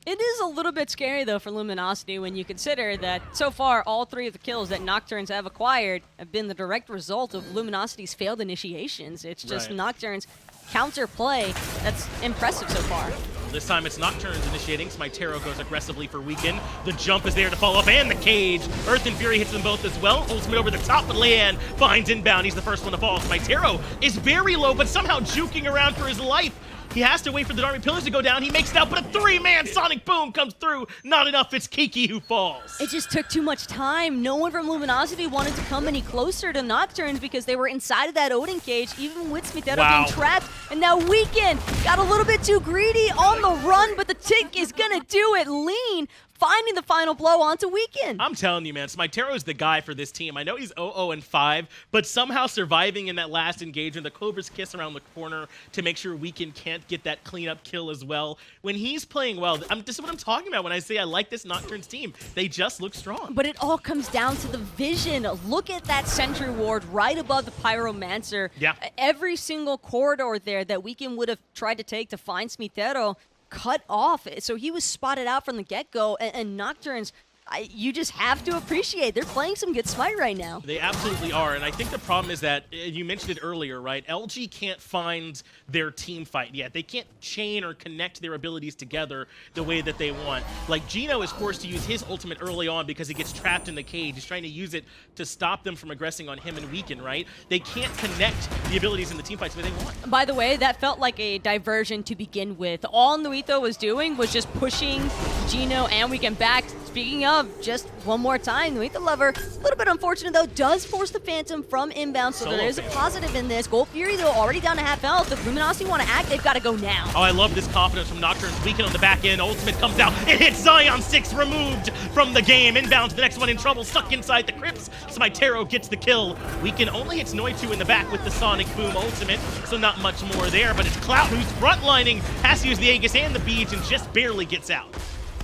It is a little bit scary, though, for Luminosity when you consider that so far all 3 of the kills that Nocturnes have acquired have been the direct result of Luminosity's failed initiations. It's just Nocturnes' counter play that's impressive so far. This time it's Nocturnes initiating. SmiteVOD goes aggressively for Weekend. The jump is there to follow up, and the cage. Earth and Fury hits them both as well. Ultimate over the top, but LeaaN finds Inbound. He's the first one to fall. SmiteVOD is very low, but somehow juking around for his life. He has to wait for the Army Pillars to go down. He makes it out, but a 3-man Sonic Boom comes through. Not enough. It's Kiki who falls. It just took too much time. No one from Luminosity wanted to come any closer to Nocturnes because they were inside of that Odin cage, even with SmiteVOD being trapped. And now Weekend got a little bit too greedy on the run, but the tick is going to do it. LeaaN finding the final blow onto Weekend. I'm telling you, man, SmiteVOD is the guy for this team. I know he's 0-0-5, but somehow surviving in that last engagement, the Cobra's kiss around the corner to make sure Weekend can't get that cleanup kill as well. When he's playing well, this is what I'm talking about when I say I like this Nocturnes team. They just look strong. But it all comes down to the vision. Look at that sentry ward right above the Pyromancer. Yeah. Every single corridor there that Weekend would have tried to take to find SmiteVOD cut off, so he was spotted out from the get-go, and Nocturnes, you just have to appreciate they're playing some good Smite right now. They absolutely are, and I think the problem is that, you mentioned it earlier, right? LG can't find their team fight yet. They can't chain or connect their abilities together the way that they want. Like, Geno is forced to use his ultimate early on because he gets trapped in the cage. He's trying to use it to stop them from aggressing on him and Weekend, right? They can't connect the abilities in the team fights the way they want. By the way, that felt like a diversion to begin with. All Noito was doing was just pushing Geno and Weekend back, speaking of, just one more time, Noitulover, a little bit unfortunate though, does force the Phantom from inbound, so there is a positive in this. Gold Fury though already down to half health. If Luminosity want to act, they've got to go now. Oh, I love this confidence from Nocturnes. Weekend on the back end. Ultimate comes out. It hits Zaionsix, removed from the game. Inbound to the next one in trouble, stuck inside the crypts. SmiteVOD gets the kill. Weekend only hits Noitu in the back with the Sonic Boom ultimate, so not much more there, but it's Clout who's frontlining, has to use the Aegis and the Beads and just barely gets out.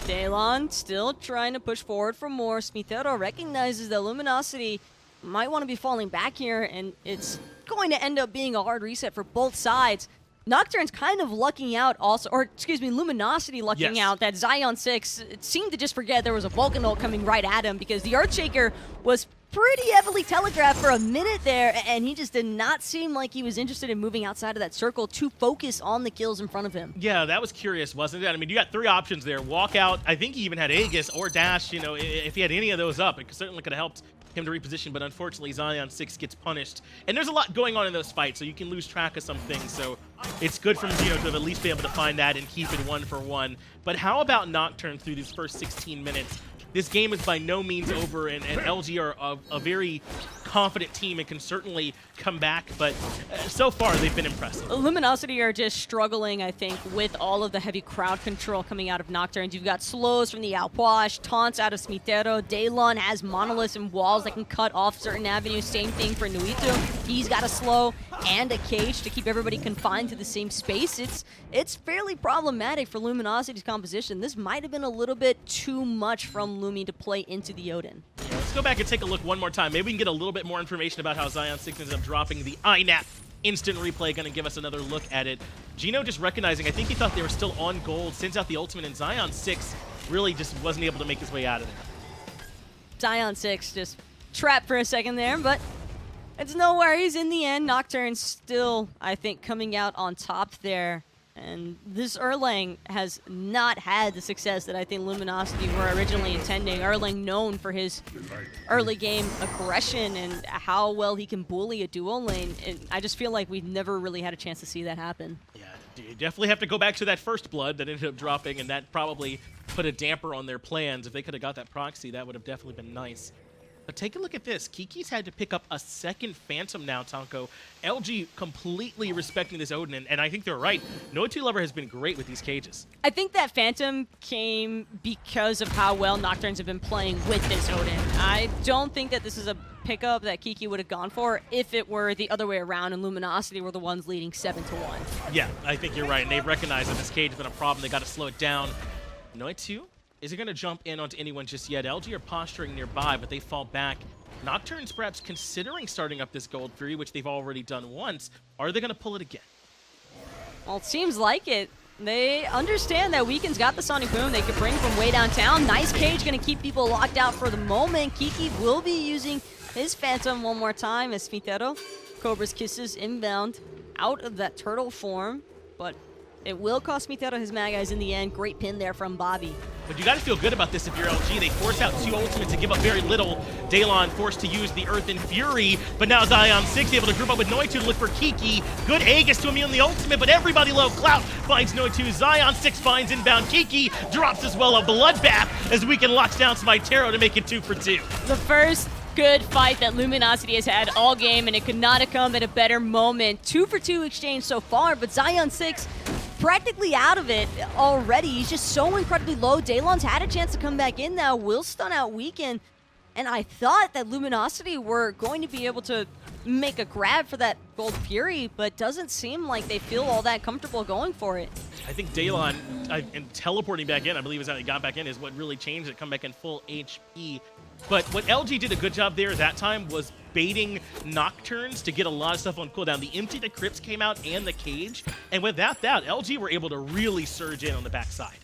Daelon still trying to push forward for more. SmiteVOD recognizes that Luminosity might want to be falling back here, and it's going to end up being a hard reset for both sides. Nocturne's kind of lucking out also, or excuse me, Luminosity lucking out that Zaionsix seemed to just forget there was a Vulcan ult coming right at him, because the Earthshaker was pretty heavily telegraphed for a minute there, and he just did not seem like he was interested in moving outside of that circle to focus on the kills in front of him. Yeah, that was curious, wasn't it? I mean, you got 3 options there. Walk out, I think he even had Aegis or Dash, you know, if he had any of those up, it certainly could have helped him to reposition, but unfortunately Zaionsix gets punished. And there's a lot going on in those fights, so you can lose track of some things, so it's good for NotGeno to at least be able to find that and keep it 1-for-1. But how about Nocturne through these first 16 minutes? This game is by no means over, and LG are a very confident team and can certainly come back, but so far they've been impressive. Luminosity are just struggling, I think, with all of the heavy crowd control coming out of Nocturnes. You've got slows from the Outwash, taunts out of SmiteVOD. Daelon has monoliths and walls that can cut off certain avenues. Same thing for Noito. He's got a slow and a cage to keep everybody confined to the same space. It's fairly problematic for Luminosity's composition. This might have been a little bit too much from Lumi to play into the Odin. Yeah, let's go back and take a look one more time. Maybe we can get a little bit more information about how Zaionsix ends up dropping the INAP instant replay. Going to give us another look at it. Geno just recognizing, I think he thought they were still on gold, sends out the ultimate, and Zaionsix really just wasn't able to make his way out of there. Zaionsix just trapped for a second there, but it's no worries in the end. Nocturne still, I think, coming out on top there. And this Erlang has not had the success that I think Luminosity were originally intending. Erlang known for his early game aggression and how well he can bully a duo lane. And I just feel like we've never really had a chance to see that happen. Yeah, you definitely have to go back to that first blood that ended up dropping, and that probably put a damper on their plans. If they could have got that proxy, that would have definitely been nice. But take a look at this. Kiki's had to pick up a second Phantom now, Tonko. LG completely respecting this Odin, and I think they're right. Noitulover has been great with these cages. I think that Phantom came because of how well Nocturnes have been playing with this Odin. I don't think that this is a pickup that Kiki would have gone for if it were the other way around and Luminosity were the ones leading 7-1. Yeah, I think you're right, and they've recognized that this cage has been a problem. They got to slow it down. Noitu isn't going to jump in onto anyone just yet. LG are posturing nearby, but they fall back. Nocturne's perhaps considering starting up this Gold Fury, which they've already done once. Are they going to pull it again? Well, it seems like it. They understand that Weekend's got the Sonic Boom they could bring from way downtown. Nice cage, going to keep people locked out for the moment. Kiki will be using his Phantom one more time as SmiteVOD. Cobra's Kisses inbound out of that turtle form, but it will cost SmiteVOD his mag eyes in the end. Great pin there from Bobby. But you got to feel good about this if you're LG. They force out 2 ultimates to give up very little. Daelon forced to use the Earth and Fury, but now Zaionsix able to group up with Noitu to look for Kiki. Good Aegis to immune the ultimate, but everybody low. Clout finds Noitu. Zaionsix finds inbound. Kiki drops as well a bloodbath as Weekend locks down SmiteVOD to make it 2 for 2. The first good fight that Luminosity has had all game, and it could not have come at a better moment. 2 for 2 exchange so far, but Zaionsix practically out of it already. He's just so incredibly low. Daelon's had a chance to come back in now, will stun out Weekend, and I thought that Luminosity were going to be able to make a grab for that Gold Fury, but doesn't seem like they feel all that comfortable going for it. I think Daelon and teleporting back in, I believe is how he got back in, is what really changed it, come back in full HP. But what LG did a good job there that time was baiting Nocturnes to get a lot of stuff on cooldown. The Empty the Crypts came out and the Cage, and without that, LG were able to really surge in on the backside.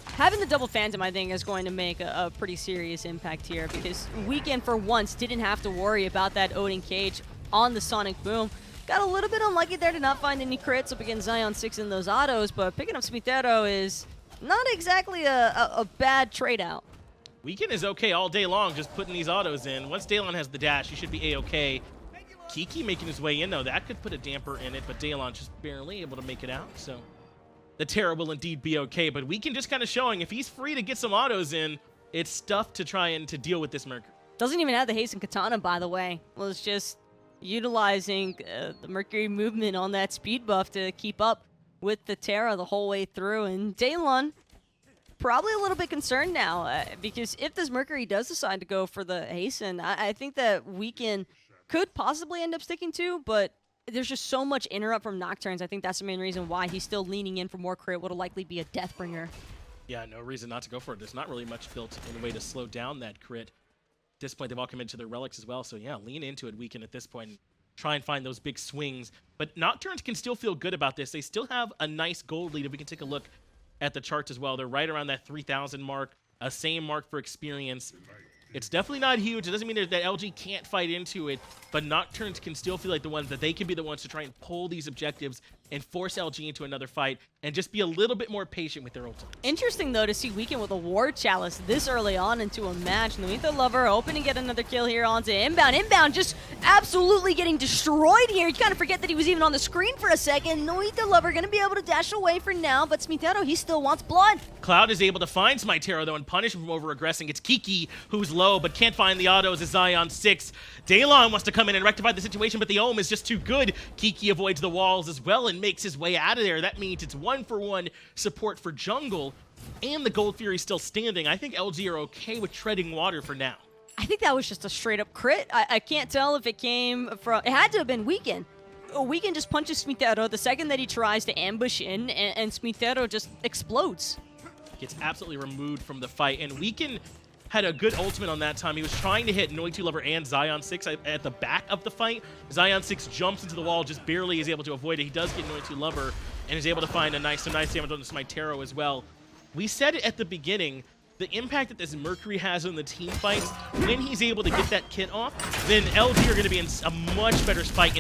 Having the double Phantom, I think, is going to make a pretty serious impact here, because Weekend, for once, didn't have to worry about that Odin Cage on the Sonic Boom. Got a little bit unlucky there to not find any crits up against Zaionsix in those autos, but picking up SmiteVOD is not exactly a bad trade-out. Weekend is okay all day long, just putting these autos in. Once Daelon has the dash, he should be A-okay. Kiki making his way in, though. That could put a damper in it, but Daelon just barely able to make it out, so the Terra will indeed be okay. But Weekend just kind of showing if he's free to get some autos in, it's tough to try and to deal with this Mercury. Doesn't even have the haste and katana, by the way. Well, it's just utilizing the Mercury movement on that speed buff to keep up with the Terra the whole way through. And Daelon probably a little bit concerned now because if this Mercury does decide to go for the hasten, I think that Weekend could possibly end up sticking to, but there's just so much interrupt from Nocturnes. I think that's the main reason why he's still leaning in for more crit. What'll likely be a Deathbringer. Yeah, no reason not to go for it. There's not really much built in a way to slow down that crit. At this point, they've all committed to their relics as well. So yeah, lean into it Weekend at this point and try and find those big swings. But Nocturnes can still feel good about this. They still have a nice gold lead if we can take a look at the charts as well. They're right around that 3,000 mark, a same mark for experience. It's definitely not huge. It doesn't mean that LG can't fight into it, but Nocturnes can still feel like the ones that they can be the ones to try and pull these objectives and force LG into another fight and just be a little bit more patient with their ultimates. Interesting, though, to see Weekend with a War Chalice this early on into a match. Noitulover hoping to get another kill here onto Inbound. Inbound just absolutely getting destroyed here. You kind of forget that he was even on the screen for a second. Noitulover going to be able to dash away for now, but SmiteVOD, he still wants blood. Clout is able to find SmiteVOD, though, and punish him from over-aggressing. It's Kiki who's low, but can't find the autos as Zaionsix. Daelon wants to come in and rectify the situation, but the Ohm is just too good. Kiki avoids the walls as well and makes his way out of there. That means it's 1-for-1 support for jungle, and the Gold Fury still standing. I think LG are okay with treading water for now. I think that was just a straight-up crit. I can't tell if it came from... It had to have been Weekend. Weekend just punches SmiteVOD the second that he tries to ambush in, and SmiteVOD just explodes. Gets absolutely removed from the fight, and Weekend had a good ultimate on that time. He was trying to hit Noitulover and Zaionsix at the back of the fight. Zaionsix jumps into the wall, just barely is able to avoid it. He does get Noitulover and is able to find a nice damage on the SmiteVOD as well. We said it at the beginning, the impact that this Mercury has on the team fights, when he's able to get that kit off, then LG are going to be in a much better spot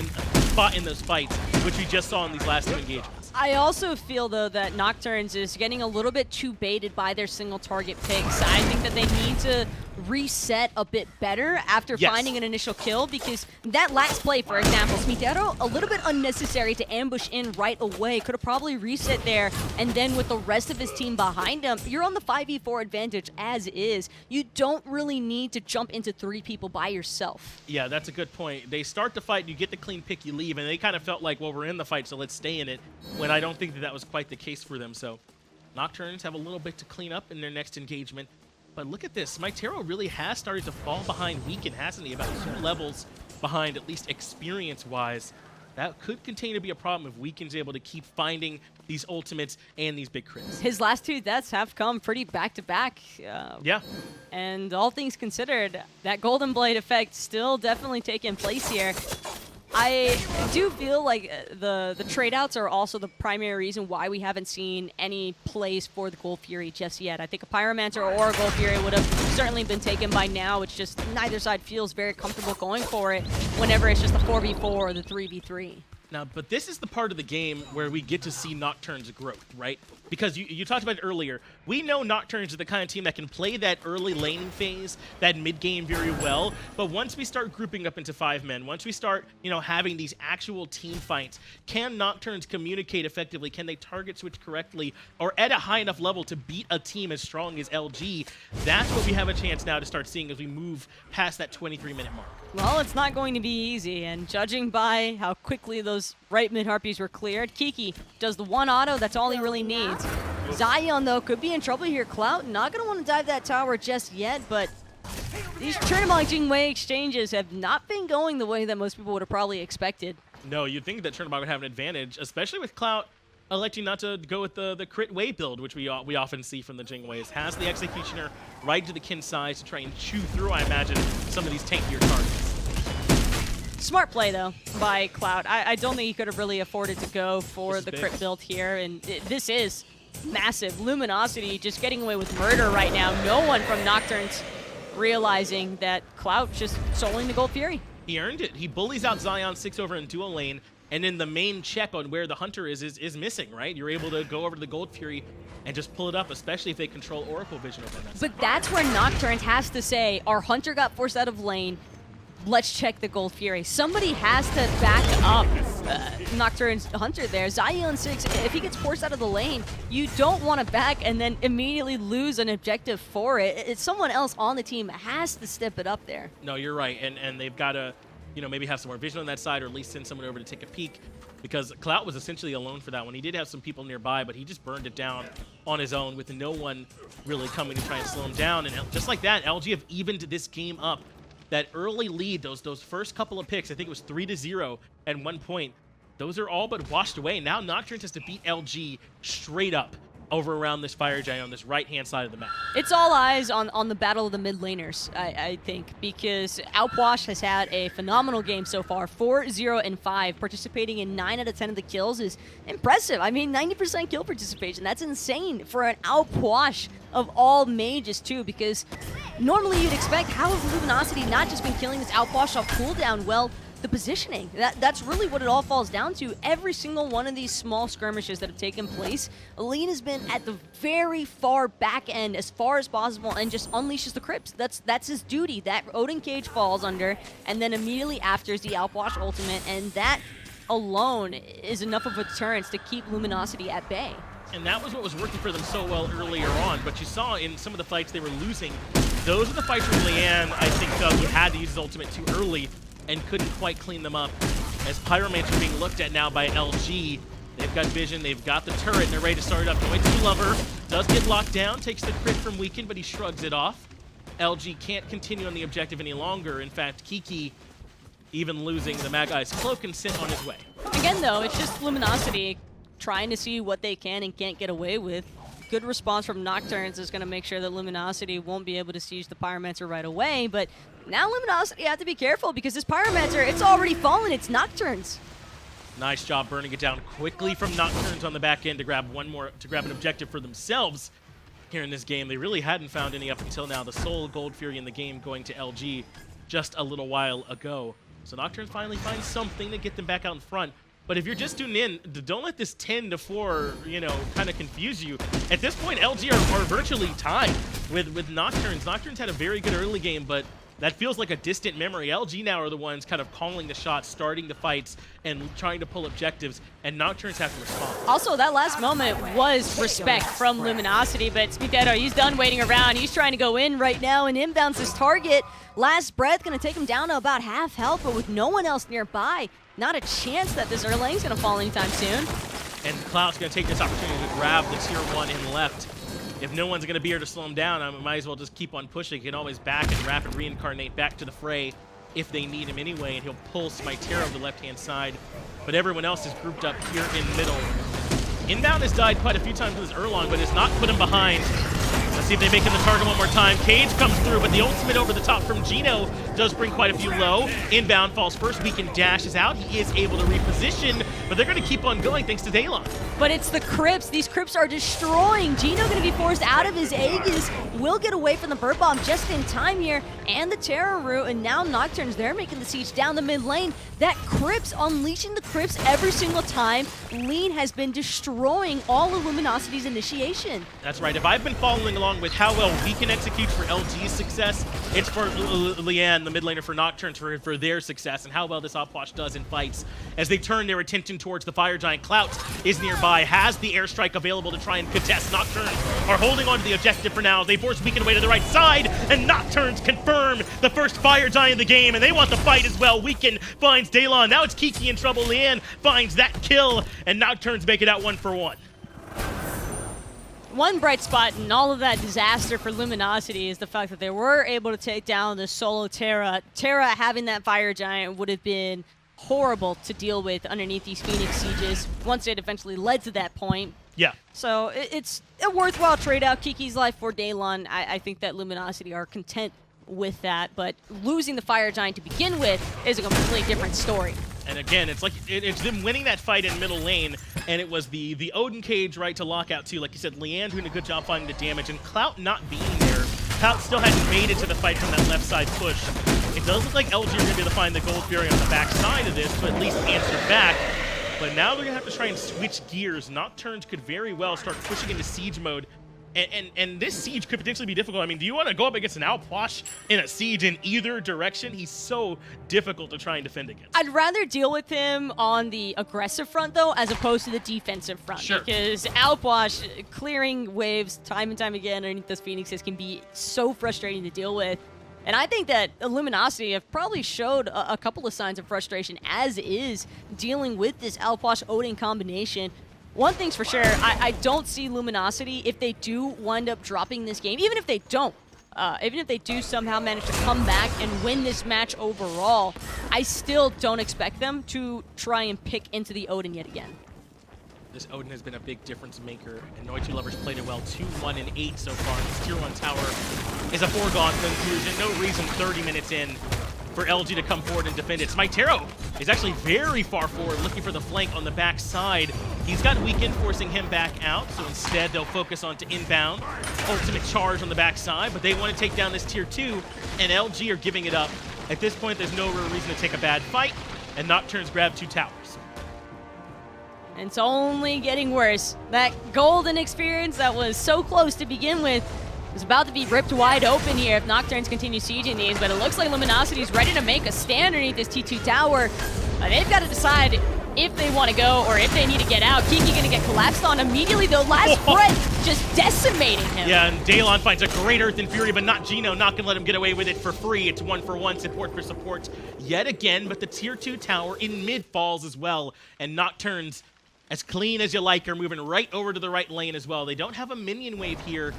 in those fights, which we just saw in these last two engagements. I also feel, though, that Nocturnes is getting a little bit too baited by their single target picks. I think that they need to reset a bit better after finding an initial kill, because that last play, for example, SmiteVOD, a little bit unnecessary to ambush in right away. Could have probably reset there, and then with the rest of his team behind him, you're on the 5v4 advantage as is. You don't really need to jump into 3 people by yourself. Yeah, that's a good point. They start the fight, you get the clean pick, you leave, and they kind of felt like, well, we're in the fight, so let's stay in it, when I don't think that was quite the case for them. So Nocturnes have a little bit to clean up in their next engagement. But look at this. SmiteVOD really has started to fall behind Weekend, hasn't he? About 2 levels behind, at least experience-wise. That could continue to be a problem if Weekend's able to keep finding these ultimates and these big crits. His last 2 deaths have come pretty back-to-back. Yeah. And all things considered, that Golden Blade effect still definitely taking place here. I do feel like the trade-outs are also the primary reason why we haven't seen any plays for the Gold Fury just yet. I think a Pyromancer or a Gold Fury would have certainly been taken by now. It's just neither side feels very comfortable going for it whenever it's just the 4v4 or the 3v3. Now, but this is the part of the game where we get to see Nocturnes' growth, right? Because you talked about it earlier. We know Nocturnes are the kind of team that can play that early laning phase, that mid-game very well. But once we start grouping up into 5 men, once we start, having these actual team fights, can Nocturnes communicate effectively? Can they target switch correctly or at a high enough level to beat a team as strong as LG? That's what we have a chance now to start seeing as we move past that 23-minute mark. Well, it's not going to be easy, and judging by how quickly those right mid harpies were cleared, Kiki does the 1 auto, that's all he really needs. Zion, though, could be in trouble here. Clout not going to want to dive that tower just yet, but these Chernobog Jing exchanges have not been going the way that most people would have probably expected. No, you'd think that Chernobog would have an advantage, especially with Clout electing not to go with the crit Wei build, which we often see from the Jing Ways. Has the Executioner right to the kin size to try and chew through, I imagine, some of these tankier targets. Smart play, though, by Clout. I don't think he could have really afforded to go for the crit build here, and this is massive. Luminosity just getting away with murder right now. No one from Nocturnes realizing that Clout just soloing the Gold Fury. He earned it. He bullies out Zaionsix over in dual lane, and then the main check on where the Hunter is missing, right? You're able to go over to the Gold Fury and just pull it up, especially if they control Oracle Vision over that. But that's where Nocturnes has to say, our Hunter got forced out of lane, let's check the Gold Fury. Somebody has to back up Nocturnes Hunter there. Zaionsix, if he gets forced out of the lane, you don't want to back and then immediately lose an objective for it. It's someone else on the team has to step it up there. No, you're right, and they've got to, maybe have some more vision on that side, or at least send someone over to take a peek, because Clout was essentially alone for that one. He did have some people nearby, but he just burned it down on his own with no one really coming to try and slow him down. And just like that, LG have evened this game up. That early lead, those first couple of picks, I think it was 3-0 at one point, those are all but washed away. Now Nocturnes has to beat LG straight up over around this Fire Giant on this right-hand side of the map. It's all eyes on the battle of the mid laners, I think, because Outwash has had a phenomenal game so far, 4-0-5. Participating in 9 out of 10 of the kills is impressive. I mean, 90% kill participation. That's insane for an Outwash of all mages, too, because normally you'd expect, how has Luminosity not just been killing this Outwash off cooldown? Well, the positioning. That's really what it all falls down to. Every single one of these small skirmishes that have taken place, LeaaN has been at the very far back end as far as possible and just unleashes the crypts. That's his duty. That Odin cage falls under, and then immediately after is the Outwash ultimate, and that alone is enough of a deterrence to keep Luminosity at bay. And that was what was working for them so well earlier on, but you saw in some of the fights they were losing, those are the fights where LeaaN, I think, felt he had to use his ultimate too early and couldn't quite clean them up. As Pyromancer being looked at now by LG, they've got vision, they've got the turret, and they're ready to start it up. Noitulover does get locked down, takes the crit from Weaken, but he shrugs it off. LG can't continue on the objective any longer. In fact, Kiki, even losing the Magai's cloak, and sent on his way. Again, though, it's just Luminosity trying to see what they can and can't get away with. Good response from Nocturnes is going to make sure that Luminosity won't be able to siege the Pyromancer right away, but now Luminosity have to be careful because this Pyromancer, it's already fallen. It's Nocturnes. Nice job burning it down quickly from Nocturnes on the back end to grab an objective for themselves here in this game. They really hadn't found any up until now. The sole Gold Fury in the game going to LG just a little while ago. So Nocturnes finally find something to get them back out in front. But if you're just tuning in, don't let this 10-4, kind of confuse you. At this point, LG are virtually tied with Nocturnes. Nocturnes had a very good early game, but that feels like a distant memory. LG now are the ones kind of calling the shots, starting the fights, and trying to pull objectives, and Nocturnes have to respond. Also, that last moment was respect from Luminosity, but SmiteVOD, he's done waiting around. He's trying to go in right now and inbounds his target. Last breath going to take him down to about half health, but with no one else nearby, not a chance that this Erlang's going to fall anytime soon. And Clout's going to take this opportunity to grab the tier 1 in left. If no one's going to be here to slow him down, I might as well just keep on pushing. He can always back and rapid reincarnate back to the fray if they need him anyway, and he'll pull SmiteVOD on the left-hand side. But everyone else is grouped up here in the middle. Inbound has died quite a few times with his Erlang, but has not put him behind. Let's see if they make him the target one more time. Cage comes through, but the ultimate over the top from Geno does bring quite a few low. Inbound falls first. Weaken dashes out. He is able to reposition, but they're going to keep on going thanks to Daelon. But it's the crypts. These crypts are destroying. Geno going to be forced out of his Aegis. Will get away from the bird bomb just in time here, and the Terra root, and now Nocturnes, they're making the siege down the mid lane. That crypts, unleashing the crypts every single time. LeaaN has been destroying all of Luminosity's initiation. That's right. If I've been following along with how well Weaken executes for LG's success, it's for LeaaN, the mid laner for Nocturnes, for their success, and how well this Outwash does in fights. As they turn their attention towards the Fire Giant, Clout is nearby, has the airstrike available to try and contest. Nocturnes are holding on to the objective for now. They force Weaken away to the right side, and Nocturnes confirm the first Fire Giant in the game, and they want the fight as well. Weaken finds Daelon. Now it's Kiki in trouble. LeaaN finds that kill, and Nocturnes make it out 1-for-1. One bright spot in all of that disaster for Luminosity is the fact that they were able to take down the solo Terra. Terra having that Fire Giant would have been horrible to deal with underneath these Phoenix sieges once it eventually led to that point. Yeah. So it's a worthwhile trade-out. Kiki's life for Daelon. I think that Luminosity are content with that, but losing the Fire Giant to begin with is a completely different story. And again, it's like it's them winning that fight in middle lane, and it was the Odin cage right to lock out too. Like you said, LeaaN doing a good job finding the damage, and Clout not being there. Clout still hadn't made it to the fight from that left side push. It does look like LG are going to be able to find the Gold Fury on the back side of this to at least answer back. But now they're going to have to try and switch gears. Nocturnes could very well start pushing into siege mode And this siege could potentially be difficult. I mean, do you want to go up against an Outwash in a siege in either direction? He's so difficult to try and defend against. I'd rather deal with him on the aggressive front, though, as opposed to the defensive front. Sure. Because Outwash, clearing waves time and time again underneath those Phoenixes can be so frustrating to deal with. And I think that Luminosity have probably showed a couple of signs of frustration as is dealing with this Outwash Odin combination. One thing's for sure, I don't see Luminosity, if they do wind up dropping this game, even if they don't, even if they do somehow manage to come back and win this match overall, I still don't expect them to try and pick into the Odin yet again. This Odin has been a big difference maker, and Noitulover's played it well. 2-1 and 8 so far. This Tier 1 tower is a foregone conclusion. No reason 30 minutes in for LG to come forward and defend it. SmiteVOD is actually very far forward, looking for the flank on the back side. He's got Weekend forcing him back out, so instead they'll focus on to Inbound. Ultimate charge on the back side, but they want to take down this Tier 2, and LG are giving it up. At this point, there's no real reason to take a bad fight, and Nocturnes grab 2 towers. And it's only getting worse. That golden experience that was so close to begin with is about to be ripped wide open here if Nocturnes continue sieging these, but it looks like Luminosity is ready to make a stand underneath this T2 tower. They've got to decide if they want to go or if they need to get out. Kiki gonna get collapsed on immediately though. Last breath just decimating him. Yeah, and Daelon finds a great Earth and Fury, but NotGeno not gonna let him get away with it for free. It's 1-for-1, support for support yet again, but the Tier 2 tower in mid falls as well, and Nocturnes, as clean as you like, are moving right over to the right lane as well. They don't have a minion wave here,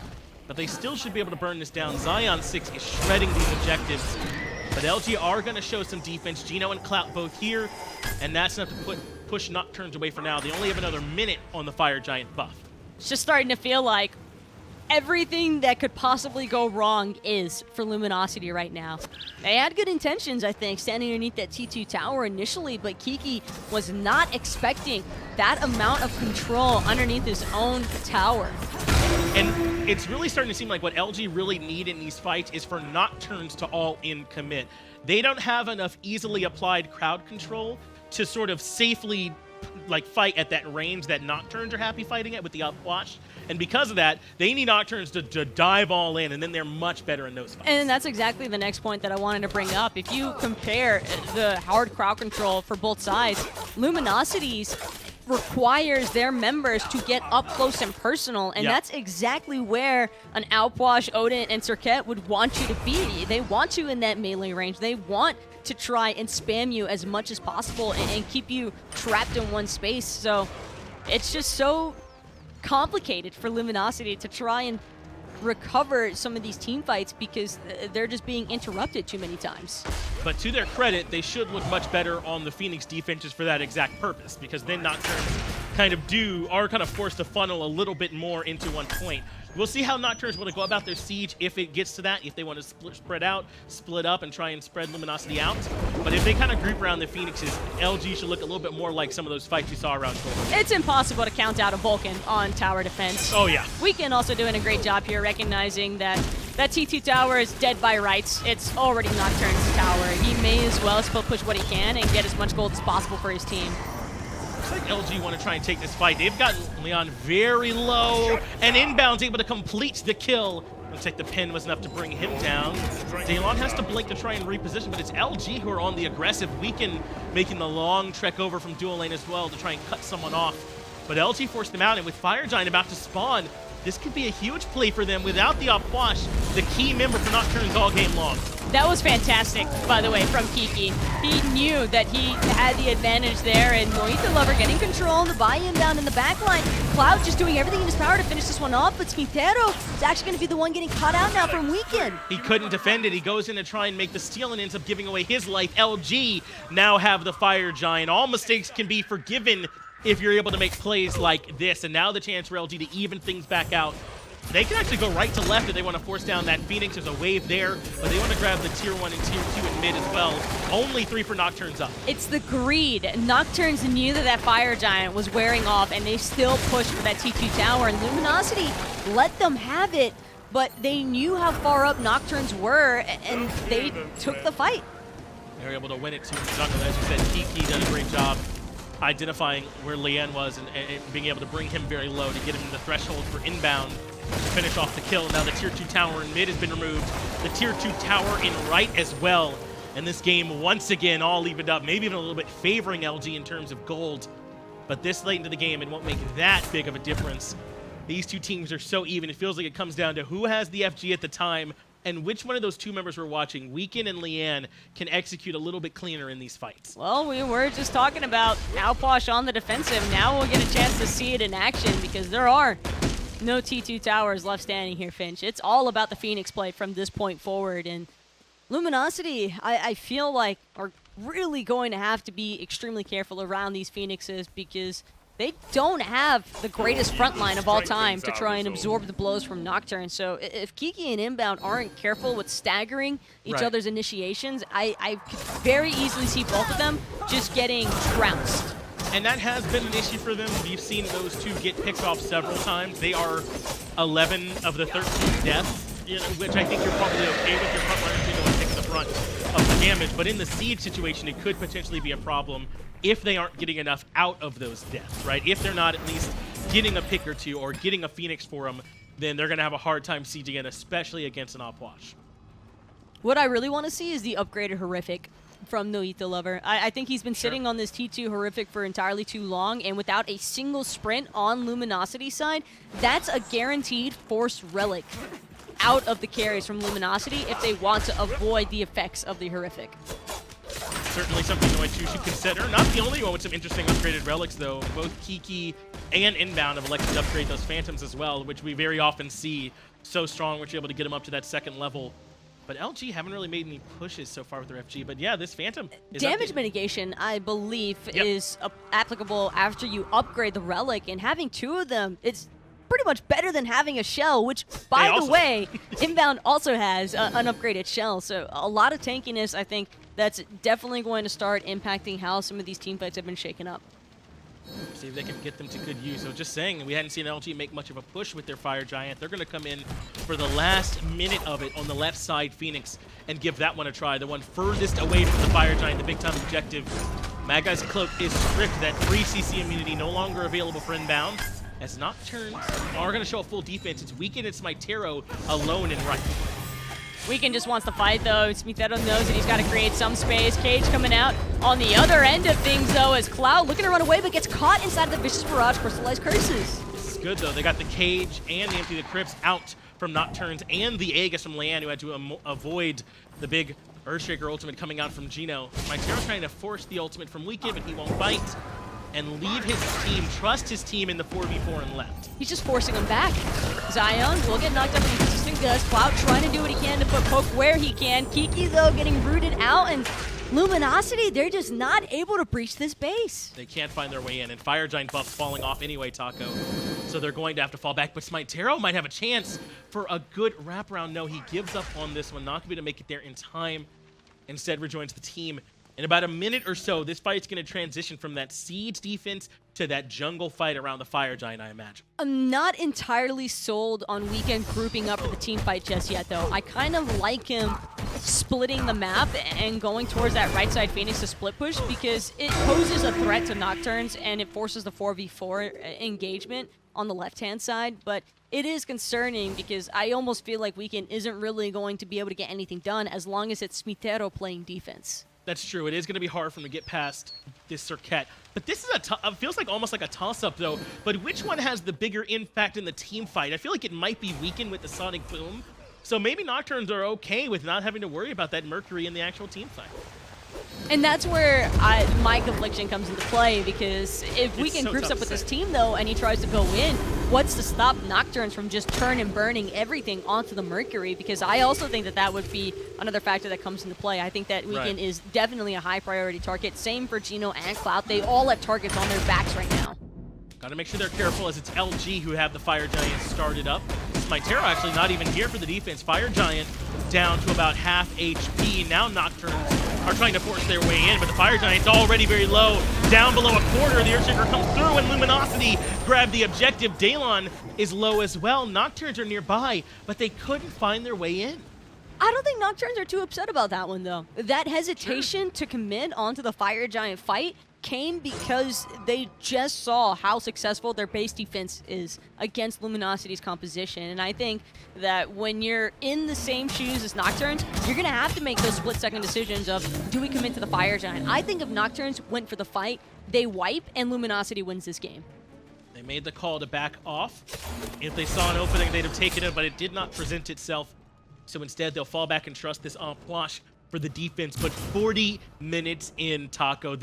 but they still should be able to burn this down. Zaionsix is shredding these objectives, but LG are going to show some defense. Geno and Clout both here, and that's enough to push Nocturnes away for now. They only have another minute on the Fire Giant buff. It's just starting to feel like everything that could possibly go wrong is for Luminosity right now. They had good intentions, I think, standing underneath that T2 tower initially, but Kiki was not expecting that amount of control underneath his own tower. And it's really starting to seem like what LG really need in these fights is for Nocturnes to all-in commit. They don't have enough easily applied crowd control to sort of safely fight at that range that Nocturnes are happy fighting at with the Upwash. And because of that, they need Nocturnes to dive all in, and then they're much better in those fights. And that's exactly the next point that I wanted to bring up. If you compare the hard crowd control for both sides, Luminosity's requires their members to get up close and personal, and that's exactly where an Outwash, Odin, and Serqet would want you to be. They want you in that melee range. They want to try and spam you as much as possible and keep you trapped in one space. So it's just so complicated for Luminosity to try and recover some of these team fights because they're just being interrupted too many times. But to their credit, they should look much better on the Phoenix defenses for that exact purpose, because then Nocturnes are kind of forced to funnel a little bit more into one point. We'll see how Nocturnes want to go about their siege if it gets to that, if they want to spread out, split up, and try and spread Luminosity out. But if they kind of group around the Phoenixes, LG should look a little bit more like some of those fights you saw around Gold. It's impossible to count out a Vulcan on tower defense. Oh, yeah. Weekend also doing a great job here, recognizing that that T2 tower is dead by rights. It's already Nocturnes' tower. He may as well still push what he can and get as much gold as possible for his team. Looks like LG want to try and take this fight. They've got LeaaN very low, and Inbound's able to complete the kill. Looks like the pin was enough to bring him down. Daelon has to blink to try and reposition, but it's LG who are on the aggressive. Weekend making the long trek over from dual lane as well to try and cut someone off. But LG forced them out, and with Fire Giant about to spawn, this could be a huge play for them without the Upwash, the key member for Nocturnes all game long. That was fantastic, by the way, from Kiki. He knew that he had the advantage there, and Noitulover getting control, the buy-in down in the backline. Clout just doing everything in his power to finish this one off, but SmiteVOD is actually going to be the one getting caught out now from Weekend. He couldn't defend it. He goes in to try and make the steal and ends up giving away his life. LG now have the Fire Giant. All mistakes can be forgiven if you're able to make plays like this, and now the chance for LG to even things back out. They can actually go right to left if they want to force down that Phoenix. There's a wave there, but they want to grab the Tier 1 and Tier 2 in mid as well. Only 3 for Nocturnes up. It's the greed. Nocturnes knew that that Fire Giant was wearing off, and they still pushed for that T2 tower, and Luminosity let them have it, but they knew how far up Nocturnes were, and they took the fight. They were able to win it to the jungle. As you said, Kiki done a great job identifying where LeaaN was and being able to bring him very low to get him the threshold for inbound to finish off the kill. Now the tier 2 tower in mid has been removed. The tier 2 tower in right as well. And this game, once again, all evened up, maybe even a little bit favoring LG in terms of gold. But this late into the game, it won't make that big of a difference. These two teams are so even. It feels like it comes down to who has the FG at the time and which one of those two members we're watching, Weekend and LeaaN, can execute a little bit cleaner in these fights. Well, we were just talking about Puch on the defensive. Now we'll get a chance to see it in action because there are no T2 towers left standing here, Finch. It's all about the Phoenix play from this point forward. And Luminosity, I feel like, are really going to have to be extremely careful around these Phoenixes because they don't have the greatest front line of all time to try and absorb the blows from Nocturne. So if Kiki and Inbound aren't careful with staggering each other's initiations, I could very easily see both of them just getting trounced. And that has been an issue for them. We've seen those two get picked off several times. They are 11 of the 13 deaths, you know, which I think you're probably okay with. Your frontliners being the one taking the brunt of the damage. But in the siege situation, it could potentially be a problem if they aren't getting enough out of those deaths, right? If they're not at least getting a pick or two or getting a Phoenix for them, then they're going to have a hard time sieging in, especially against an Puch. What I really want to see is the upgraded Horrific from Noitulover. I think he's been sitting on this T2 Horrific for entirely too long, and without a single sprint on Luminosity side, that's a guaranteed forced relic out of the carries from Luminosity if they want to avoid the effects of the Horrific. Certainly something Noitulover should consider. Not the only one with some interesting upgraded relics, though. Both Kiki and Inbound have elected to upgrade those Phantoms as well, which we very often see so strong, which you're able to get them up to that second level. But LG haven't really made any pushes so far with their FG. But yeah, this Phantom is damage mitigation, I believe, is applicable after you upgrade the relic, and having two of them, it's pretty much better than having a shell, which, by the way, Inbound also has an upgraded shell. So a lot of tankiness, I think, that's definitely going to start impacting how some of these team fights have been shaken up. See if they can get them to good use. So just saying, we hadn't seen LG make much of a push with their Fire Giant. They're going to come in for the last minute of it on the left side, Phoenix, and give that one a try. The one furthest away from the Fire Giant, the big-time objective. Mad Guy's Cloak is stripped. That free CC immunity no longer available for Inbound, as Nocturnes are going to show a full defense. It's Weekend and SmiteVOD alone in right. Weekend just wants to fight, though. SmiteVOD knows that he's got to create some space. Cage coming out on the other end of things, though, as Clout looking to run away, but gets caught inside of the Vicious Barrage Crystallized Curses. This is good, though. They got the Cage and the Empty the Crypts out from Nocturnes and the Aegis from LeaaN, who had to avoid the big Earthshaker ultimate coming out from Geno. SmiteVOD trying to force the ultimate from Weekend, but he won't bite and leave his team, trust his team in the 4v4 and left. He's just forcing them back. Zion will get knocked up with consistent gusts. Clout trying to do what he can to put poke where he can. Kiki, though, getting rooted out, and Luminosity, they're just not able to breach this base. They can't find their way in, and Fire Giant buff's falling off anyway, Taco. So they're going to have to fall back, but SmiteVOD might have a chance for a good wraparound. No, he gives up on this one, not going to be able to make it there in time. Instead, rejoins the team. In about a minute or so, this fight's going to transition from that siege defense to that jungle fight around the Fire Giant, I imagine. I'm not entirely sold on Weekend grouping up for the team fight just yet, though. I kind of like him splitting the map and going towards that right side Phoenix to split push because it poses a threat to Nocturnes and it forces the 4v4 engagement on the left-hand side, but it is concerning because I almost feel like Weekend isn't really going to be able to get anything done as long as it's SmiteVOD playing defense. That's true. It is going to be hard for him to get past this Serqet. But this is feels like almost like a toss-up, though. But which one has the bigger impact in the team fight? I feel like it might be Weekend with the Sonic Boom. So maybe Nocturnes are okay with not having to worry about that Mercury in the actual team fight. And that's where my confliction comes into play, because if Weekend groups up with this team, though, and he tries to go in, what's to stop Nocturnes from just burning everything onto the Mercury? Because I also think that that would be another factor that comes into play. I think that Weekend is definitely a high priority target. Same for Geno and Clout. They all have targets on their backs right now. Got to make sure they're careful, as it's LG who have the Fire Giant started up. SmiteVOD actually not even here for the defense. Fire Giant down to about half HP. Now Nocturnes are trying to force their way in, but the Fire Giant's already very low. Down below a quarter, the Earthshaker comes through, and Luminosity grab the objective. Daelon is low as well. Nocturnes are nearby, but they couldn't find their way in. I don't think Nocturnes are too upset about that one, though. That hesitation to commit onto the Fire Giant fight came because they just saw how successful their base defense is against Luminosity's composition. And I think that when you're in the same shoes as Nocturnes, you're going to have to make those split-second decisions of, do we commit to the Fire Giant? I think if Nocturnes went for the fight, they wipe, and Luminosity wins this game. They made the call to back off. If they saw an opening, they'd have taken it, but it did not present itself. So instead, they'll fall back and trust this en planche for the defense. But 40 minutes in, Taco.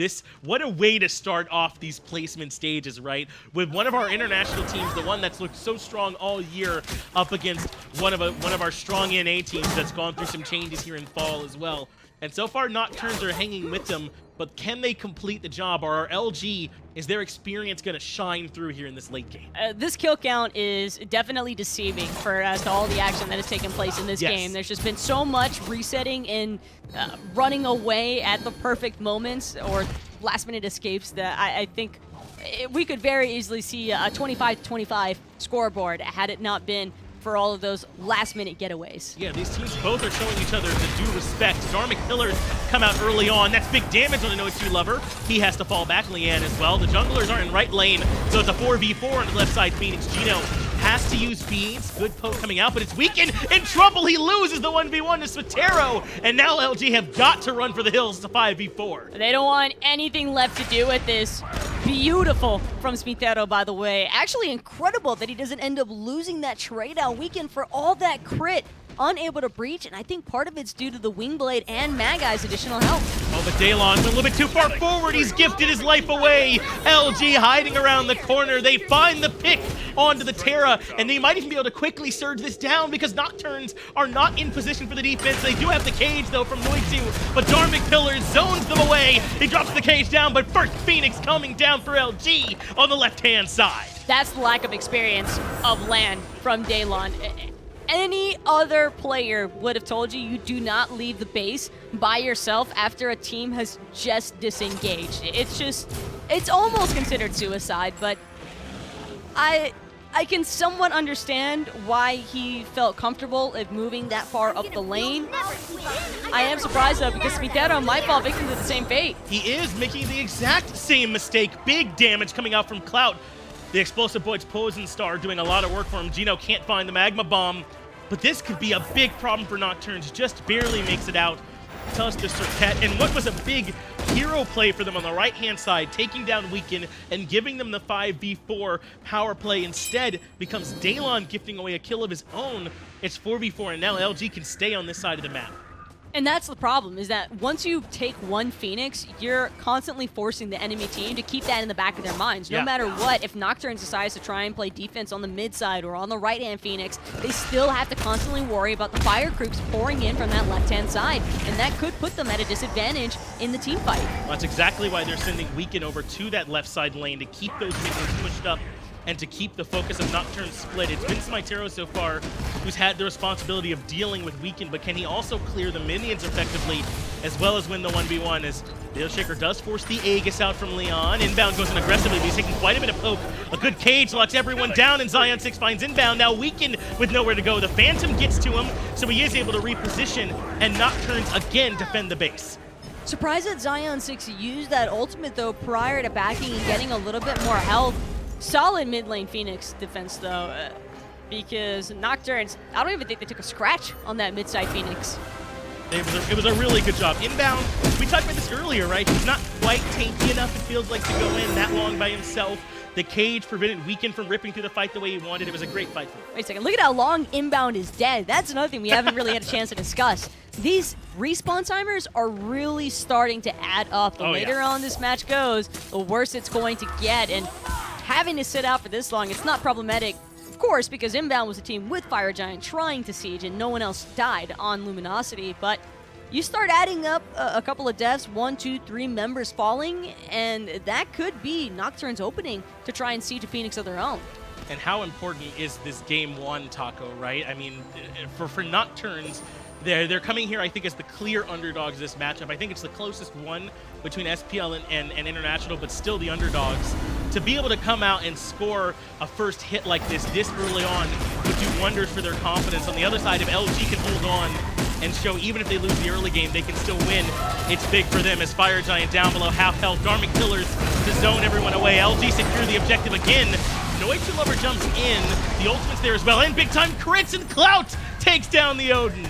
What a way to start off these placement stages, right? With one of our international teams, the one that's looked so strong all year, up against one of our strong NA teams that's gone through some changes here in fall as well. And so far, Nocturnes are hanging with them, but can they complete the job? Or our LG, is their experience going to shine through here in this late game? This kill count is definitely deceiving as to all the action that has taken place in this game. There's just been so much resetting and running away at the perfect moments or last-minute escapes that I think we could very easily see a 25-25 scoreboard had it not been for all of those last-minute getaways. Yeah, these teams both are showing each other the due respect. Dharmic Pillars come out early on. That's big damage on the Noitulover. He has to fall back. LeaaN as well. The junglers are in right lane, so it's a 4v4 on the left side. NotGeno has to use beads. Good poke coming out, but it's Weekend in trouble. He loses the 1v1 to Terra, and now LG have got to run for the hills. It's a 5v4. They don't want anything left to do with this. Beautiful from SmiteVOD, by the way. Actually incredible that he doesn't end up losing that trade out. Weekend for all that crit. Unable to breach, and I think part of it's due to the Wingblade and Magai's additional help. Oh, but Daelon went a little bit too far forward. He's gifted his life away. LG hiding around the corner. They find the pick onto the Terra, and they might even be able to quickly surge this down because Nocturnes are not in position for the defense. They do have the cage, though, from Noitu, but Dharmic Pillars zones them away. He drops the cage down, but first Phoenix coming down for LG on the left-hand side. That's the lack of experience of LeaaN from Daelon. Any other player would have told you do not leave the base by yourself after a team has just disengaged. It's almost considered suicide, but I can somewhat understand why he felt comfortable at moving that far up the lane. I am surprised though, because SmiteVOD might fall victim to the same fate. He is making the exact same mistake. Big damage coming out from Clout. The Explosive Boyd's Poison Star doing a lot of work for him. Geno can't find the Magma Bomb. But this could be a big problem for Nocturnes. Just barely makes it out. Toss to Serqet. And what was a big hero play for them on the right-hand side, taking down Weekend and giving them the 5v4 power play instead becomes Daelon gifting away a kill of his own. It's 4v4, and now LG can stay on this side of the map. And that's the problem, is that once you take one Phoenix, you're constantly forcing the enemy team to keep that in the back of their minds. No matter what, if Nocturnes decides to try and play defense on the mid side or on the right-hand Phoenix, they still have to constantly worry about the fire creeps pouring in from that left-hand side. And that could put them at a disadvantage in the team fight. Well, that's exactly why they're sending Weekend over to that left side lane to keep those minions pushed up and to keep the focus of Nocturnes split. It's been SmiteVOD so far who's had the responsibility of dealing with Weekend, but can he also clear the minions effectively as well as win the 1v1 as the Shaker does force the Aegis out from LeaaN. Inbound goes in aggressively, but he's taking quite a bit of poke. A good cage locks everyone down, and Zaionsix finds Inbound. Now Weekend with nowhere to go. The Phantom gets to him, so he is able to reposition, and Nocturnes again defend the base. Surprised that Zaionsix used that ultimate, though, prior to backing and getting a little bit more health. Solid mid lane Phoenix defense, though, because Nocturnes, I don't even think they took a scratch on that mid side Phoenix. It was a really good job. Inbound, we talked about this earlier, right? He's not quite tanky enough, it feels like, to go in that long by himself. The cage prevented Weekend from ripping through the fight the way he wanted. It was a great fight for him. Wait a second, look at how long Inbound is dead. That's another thing we haven't really had a chance to discuss. These respawn timers are really starting to add up. The later on this match goes, the worse it's going to get. And having to sit out for this long, it's not problematic, of course, because Inbound was a team with Fire Giant trying to siege and no one else died on Luminosity, but you start adding up a couple of deaths, 1, 2, 3 members falling, and that could be Nocturne's opening to try and siege a Phoenix of their own. And how important is this game one, Taco, right? I mean, for Nocturnes, they're coming here, I think, as the clear underdogs of this matchup. I think it's the closest one between SPL and International, but still the underdogs. To be able to come out and score a first hit like this early on would do wonders for their confidence. On the other side, if LG can hold on and show even if they lose the early game, they can still win. It's big for them as Fire Giant down below half health. Garmin Killers to zone everyone away. LG secure the objective again. Noitulover jumps in. The ultimate's there as well. And big time crits, and Clout takes down the Odin.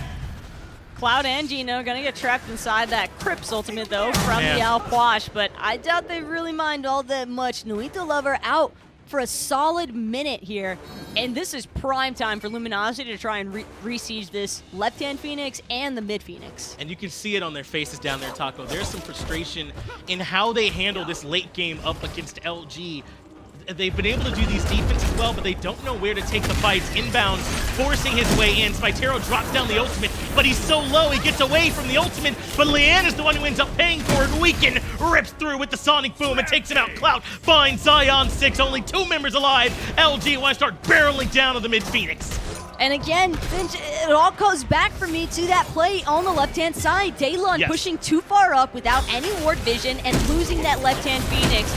Clout and Geno gonna get trapped inside that Crips ultimate though from the Puch, but I doubt they really mind all that much. Noitulover out for a solid minute here, and this is prime time for Luminosity to try and re-siege this left-hand Phoenix and the mid Phoenix. And you can see it on their faces down there, Taco. There's some frustration in how they handle this late game up against LG. They've been able to do these defenses well, but they don't know where to take the fights. Inbound, forcing his way in. SmiteVOD drops down the ultimate, but he's so low, he gets away from the ultimate, but LeaaN is the one who ends up paying for it. Weaken rips through with the Sonic Boom and takes him out. Clout finds Zaionsix, only 2 members alive. LG want to start barreling down to the mid-Phoenix. And again, Finch, it all goes back for me to that play on the left-hand side. Daelon pushing too far up without any ward vision and losing that left-hand Phoenix.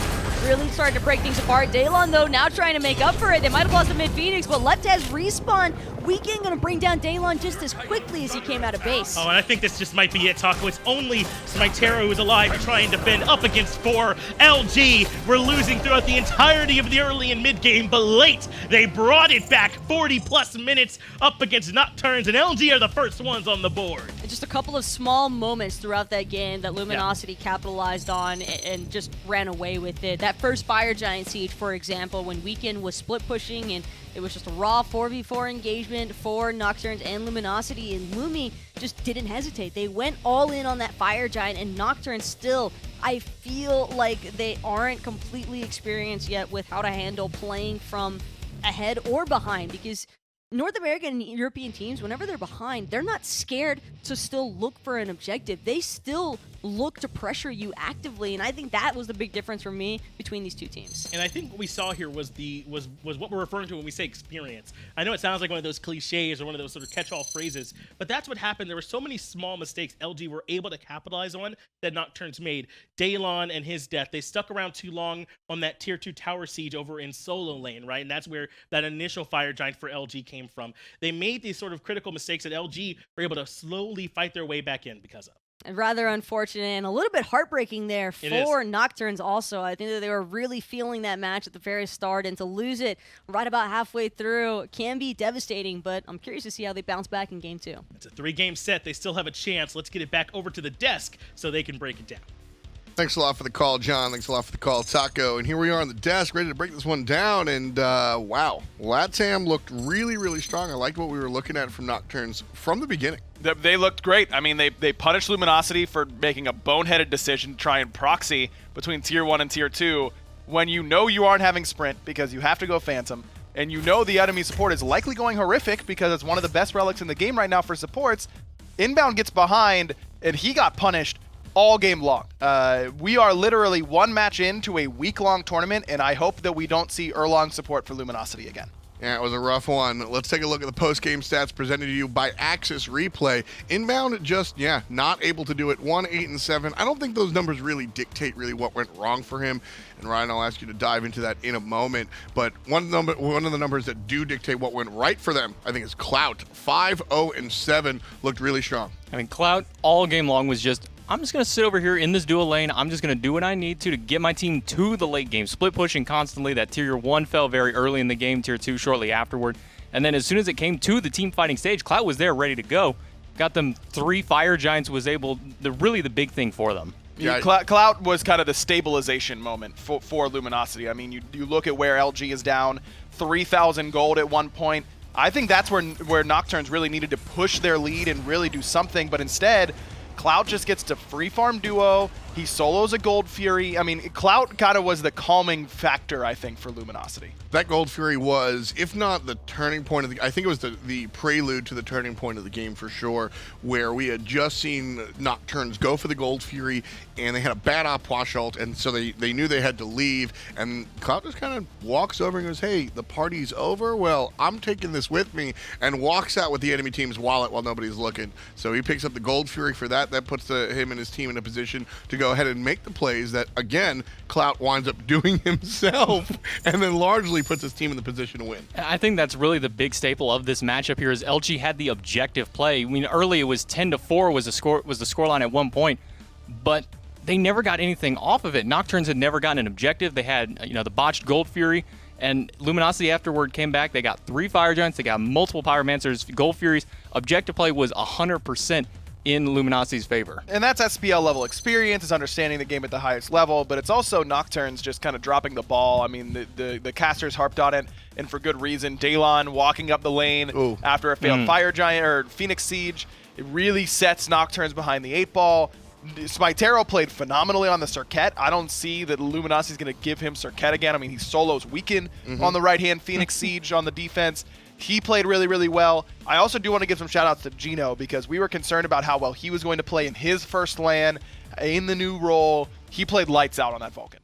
Really started to break things apart. Daelon, though, now trying to make up for it. They might have lost the mid-Phoenix, but left has respawn. Weekend gonna bring down Daelon just as quickly as he came out of base. Oh, and I think this just might be it, Taco. It's only SmiteVOD who's alive to try and defend up against 4. LG were losing throughout the entirety of the early and mid game, but late they brought it back. 40+ minutes up against Nocturnes, and LG are the first ones on the board. Just a couple of small moments throughout that game that Luminosity capitalized on and just ran away with it. That first Fire Giant siege, for example, when Weekend was split pushing and it was just a raw 4v4 engagement for Nocturnes and Luminosity, and Lumi just didn't hesitate. They went all in on that Fire Giant, and Nocturnes still, I feel like they aren't completely experienced yet with how to handle playing from ahead or behind, because North American and European teams, whenever they're behind, they're not scared to still look for an objective. They still look to pressure you actively, and I think that was the big difference for me between these two teams. And I think what we saw here was what we're referring to when we say experience. I know it sounds like one of those cliches or one of those sort of catch-all phrases, but that's what happened. There were so many small mistakes LG were able to capitalize on that Nocturnes made. Daelon and his death, they stuck around too long on that tier 2 tower siege over in solo lane, right? And that's where that initial Fire Giant for LG came from. They made these sort of critical mistakes that LG were able to slowly fight their way back in because of. Rather unfortunate and a little bit heartbreaking there for Nocturnes also. I think that they were really feeling that match at the very start, and to lose it right about halfway through can be devastating, but I'm curious to see how they bounce back in game 2. It's a 3-game set. They still have a chance. Let's get it back over to the desk so they can break it down. Thanks a lot for the call, John. Thanks a lot for the call, Taco. And here we are on the desk, ready to break this one down. And wow, LATAM looked really, really strong. I liked what we were looking at from Nocturnes from the beginning. They looked great. I mean, they punished Luminosity for making a boneheaded decision to try and proxy between Tier 1 and Tier 2 when you know you aren't having Sprint because you have to go Phantom, and you know the enemy support is likely going Horrific because it's one of the best relics in the game right now for supports. Inbound gets behind, and he got punished all game long. We are literally one match into a week-long tournament, and I hope that we don't see Erlang support for Luminosity again. Yeah, it was a rough one. Let's take a look at the post-game stats presented to you by Axis Replay. Inbound just, not able to do it. 1, 8, and 7. I don't think those numbers really dictate what went wrong for him. And Ryan, I'll ask you to dive into that in a moment. But one of the numbers that do dictate what went right for them, I think, is Clout. 5, 0, and 7 looked really strong. I mean, Clout all game long was just, I'm just going to sit over here in this dual lane. I'm just going to do what I need to get my team to the late game. Split pushing constantly. That Tier 1 fell very early in the game, Tier 2 shortly afterward. And then as soon as it came to the team fighting stage, Clout was there ready to go. Got them 3 Fire Giants, was able, really the big thing for them. Yeah, Clout was kind of the stabilization moment for Luminosity. I mean, you look at where LG is down, 3,000 gold at one point. I think that's where Nocturnes really needed to push their lead and really do something, but instead, Clout just gets to free farm duo. He solos a Gold Fury. I mean, Clout kind of was the calming factor, I think, for Luminosity. That Gold Fury was, if not the turning point of the, I think it was the prelude to the turning point of the game for sure, where we had just seen Nocturnes go for the Gold Fury, and they had a bad Puch ult, and so they knew they had to leave, and Clout just kind of walks over and goes, hey, the party's over? Well, I'm taking this with me, and walks out with the enemy team's wallet while nobody's looking. So he picks up the Gold Fury for that. That puts him and his team in a position to go go ahead and make the plays that, again, Clout winds up doing himself and then largely puts his team in the position to win. I think that's really the big staple of this matchup here is LG had the objective play. I mean, early it was 10-4 was the scoreline at one point, but they never got anything off of it. Nocturnes had never gotten an objective. They had, the botched Gold Fury, and Luminosity afterward came back. They got 3 Fire Giants. They got multiple Pyromancers, Gold Furies. Objective play was 100% in Luminosity's favor. And that's SPL level experience, is understanding the game at the highest level, but it's also Nocturnes just kind of dropping the ball. I mean, the casters harped on it, and for good reason. Daelon walking up the lane after a failed Fire Giant or Phoenix Siege. It really sets Nocturnes behind the 8 ball. SmiteVOD played phenomenally on the Serqet. I don't see that Luminosity is going to give him Serqet again. I mean, he solos Weaken on the right hand, Phoenix Siege on the defense. He played really, really well. I also do want to give some shout-outs to Geno because we were concerned about how well he was going to play in his first LeaaN, in the new role. He played lights out on that Vulcan.